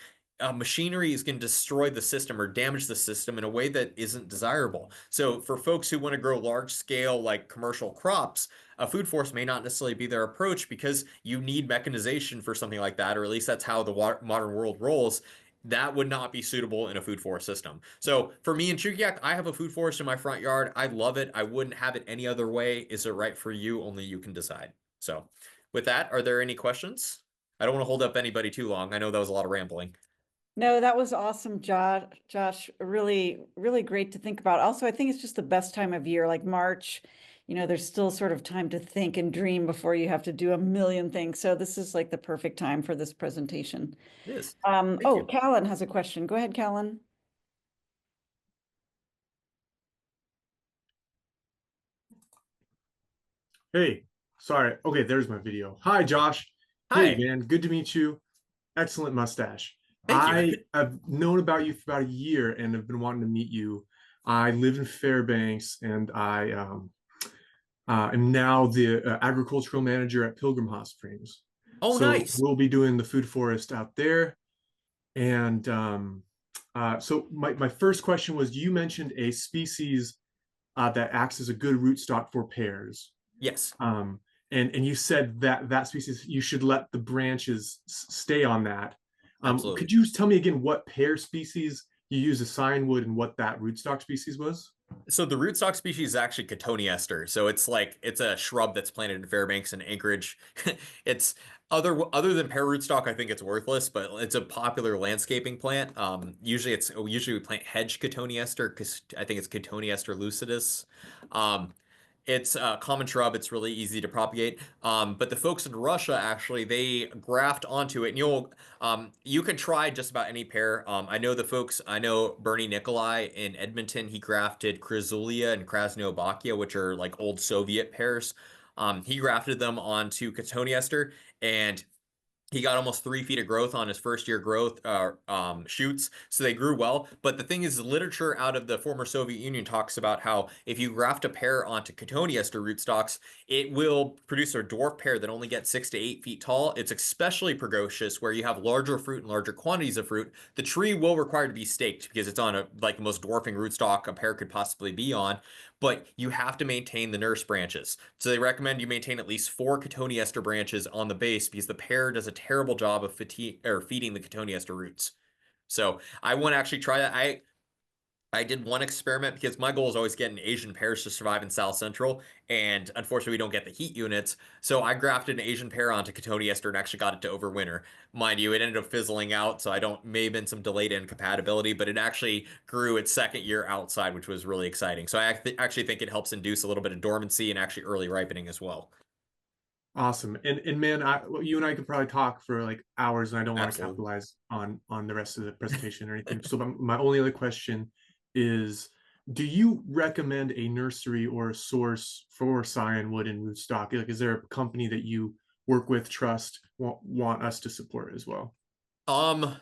machinery is going to destroy the system or damage the system in a way that isn't desirable. So for folks who want to grow large scale like commercial crops, a food forest may not necessarily be their approach, because you need mechanization for something like that, or at least that's how the modern world rolls. That would not be suitable in a food forest system. So for me in Chugiak, I have a food forest in my front yard. I love it. I wouldn't have it any other way. Is it right for you? Only you can decide. So with that, are there any questions? I don't want to hold up anybody too long. I know that was a lot of rambling. No, that was awesome, Josh. Really, really great to think about. Also, I think it's just the best time of year, like March. There's still sort of time to think and dream before you have to do a million things. So this is like the perfect time for this presentation. It is. Oh, Callan has a question. Go ahead, Callan. Hey, sorry. Okay, there's my video. Hi, Josh. Hi. Hey, man. Good to meet you. Excellent mustache. Thank you. I've known about you for about a year and have been wanting to meet you. I live in Fairbanks, and I am now the agricultural manager at Pilgrim Hot Springs. Oh, So nice. we'll be doing the food forest out there. And so my first question was, you mentioned a species that acts as a good rootstock for pears. Yes. And you said that species, you should let the branches stay on that. Absolutely. Could you tell me again what pear species you use as sign wood and what that rootstock species was? So the rootstock species is actually Cotoneaster. So it's a shrub that's planted in Fairbanks and Anchorage. It's other than pear rootstock, I think it's worthless, but it's a popular landscaping plant. Usually we plant hedge Cotoneaster because I think it's Cotoneaster lucidus. Um, it's a common shrub. It's really easy to propagate. But the folks in Russia actually they graft onto it, and you can try just about any pear. I know Bernie Nikolai in Edmonton, he grafted Krasulia and Krasnobakia, which are like old Soviet pears. He grafted them onto Cotoneaster, and he got almost 3 feet of growth on his first year growth shoots, so they grew well. But the thing is, literature out of the former Soviet Union talks about how if you graft a pear onto Cotoneaster rootstocks, it will produce a dwarf pear that only gets 6 to 8 feet tall. It's especially precocious where you have larger fruit and larger quantities of fruit. The tree will require to be staked because it's on like the most dwarfing rootstock a pear could possibly be on, but you have to maintain the nurse branches. So they recommend you maintain at least 4 Cotoneaster branches on the base because the pear does a terrible job of feeding the Cotoneaster roots. So I want to actually try that. I did one experiment because my goal is always getting Asian pears to survive in South Central, and unfortunately we don't get the heat units. So I grafted an Asian pear onto Cotoneaster and actually got it to overwinter. Mind you, it ended up fizzling out, so may have been some delayed incompatibility, but it actually grew its second year outside, which was really exciting. So I actually think it helps induce a little bit of dormancy and actually early ripening as well. Awesome. And man, you and I could probably talk for like hours, and I don't want to Absolutely. capitalize on the rest of the presentation or anything. So my only other question is, do you recommend a nursery or a source for scionwood and rootstock? Like, is there a company that you work with, trust, want us to support as well? Um,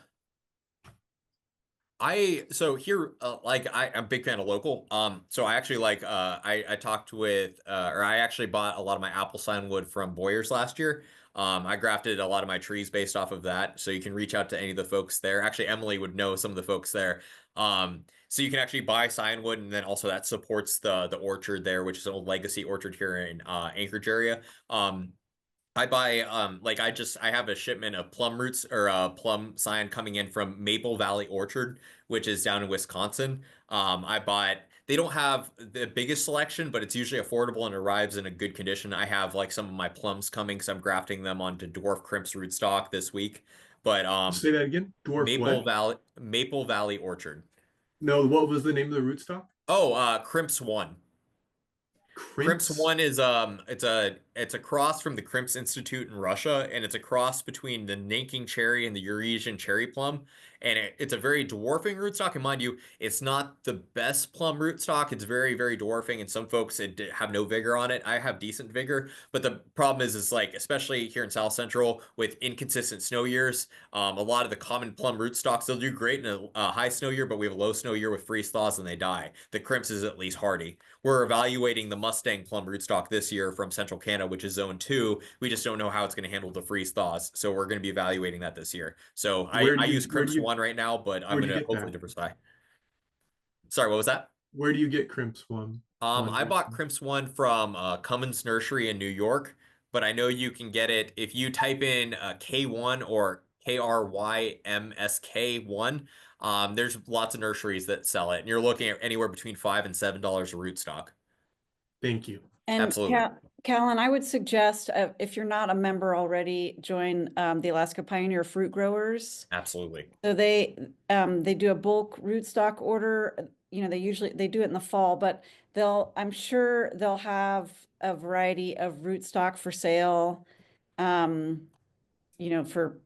I'm a big fan of local. So I actually I talked with or I actually bought a lot of my apple sign wood from Boyers last year. I grafted a lot of my trees based off of that. So you can reach out to any of the folks there. Actually, Emily would know some of the folks there. So you can actually buy sign wood, and then also that supports the orchard there, which is an old legacy orchard here in Anchorage area. I buy I have a shipment of plum roots or plum sign coming in from Maple Valley Orchard, which is down in Wisconsin. I bought they don't have the biggest selection, but it's usually affordable and arrives in a good condition. I have like some of my plums coming, so I'm grafting them onto dwarf crimps rootstock this week. But Say that again. Dwarf what? Maple Valley Orchard. No, what was the name of the rootstock? Oh, Crimps One. Crimps Crimps. One is it's a cross from the Crimps Institute in Russia, and it's a cross between the Nanking cherry and the Eurasian cherry plum. And it's a very dwarfing rootstock. And mind you, it's not the best plum rootstock. It's very, very dwarfing, and some folks have no vigor on it. I have decent vigor, but the problem is like especially here in South Central with inconsistent snow years, a lot of the common plum rootstocks they'll do great in a high snow year, but we have a low snow year with freeze thaws and they die. The Crimps is at least hardy. We're evaluating the Mustang plum rootstock this year from Central Canada, which is zone 2. We just don't know how it's going to handle the freeze thaws. So we're going to be evaluating that this year. So I use Crimps 1 right now, but I'm where do going you to get hopefully that? diversify. Sorry, what was that? Where do you get Crimps one? I bought Crimps 1 from Cummins Nursery in New York, but I know you can get it if you type in K1 or KRYMSK1. There's lots of nurseries that sell it, and you're looking at anywhere between $5 and $7 a rootstock. Thank you. And Absolutely. Callan, I would suggest if you're not a member already, join the Alaska Pioneer Fruit Growers. Absolutely. So they do a bulk rootstock order. You know, they do it in the fall, but I'm sure they'll have a variety of rootstock for sale. You know, for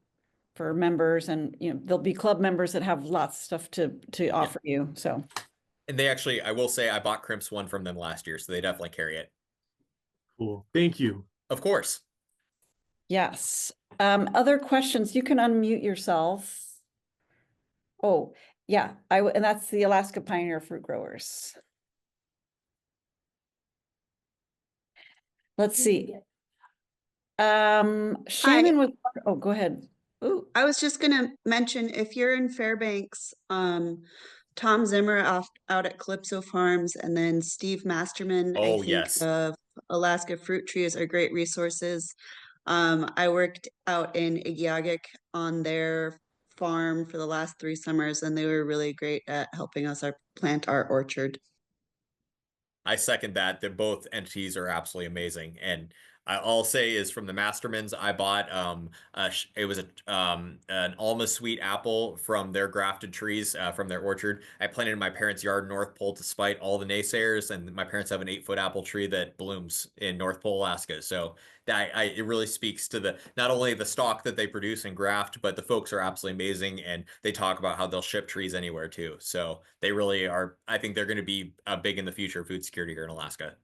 members, and you know, there'll be club members that have lots of stuff to offer you. So. And they actually, I will say, I bought Crimps 1 from them last year, so they definitely carry it. Cool. Thank you. Of course. Yes. Other questions? You can unmute yourself. Oh, yeah. And that's the Alaska Pioneer Fruit Growers. Let's see. Shannon was, oh, go ahead. Ooh, I was just gonna mention, if you're in Fairbanks, Tom Zimmer out at Calypso Farms, and then Steve Masterman, I Oh, think, yes. of Alaska Fruit Trees are great resources. I worked out in Igiugig on their farm for the last 3 summers, and they were really great at helping us plant our orchard. I second that both entities are absolutely amazing. And I'll say is from the Mastermans, I bought it was an Alma Sweet apple from their grafted trees from their orchard. I planted in my parents' yard in North Pole despite all the naysayers, and my parents have an 8-foot apple tree that blooms in North Pole, Alaska. So that it really speaks to the not only the stock that they produce and graft, but the folks are absolutely amazing, and they talk about how they'll ship trees anywhere too. So they really are. I think they're going to be big in the future of food security here in Alaska.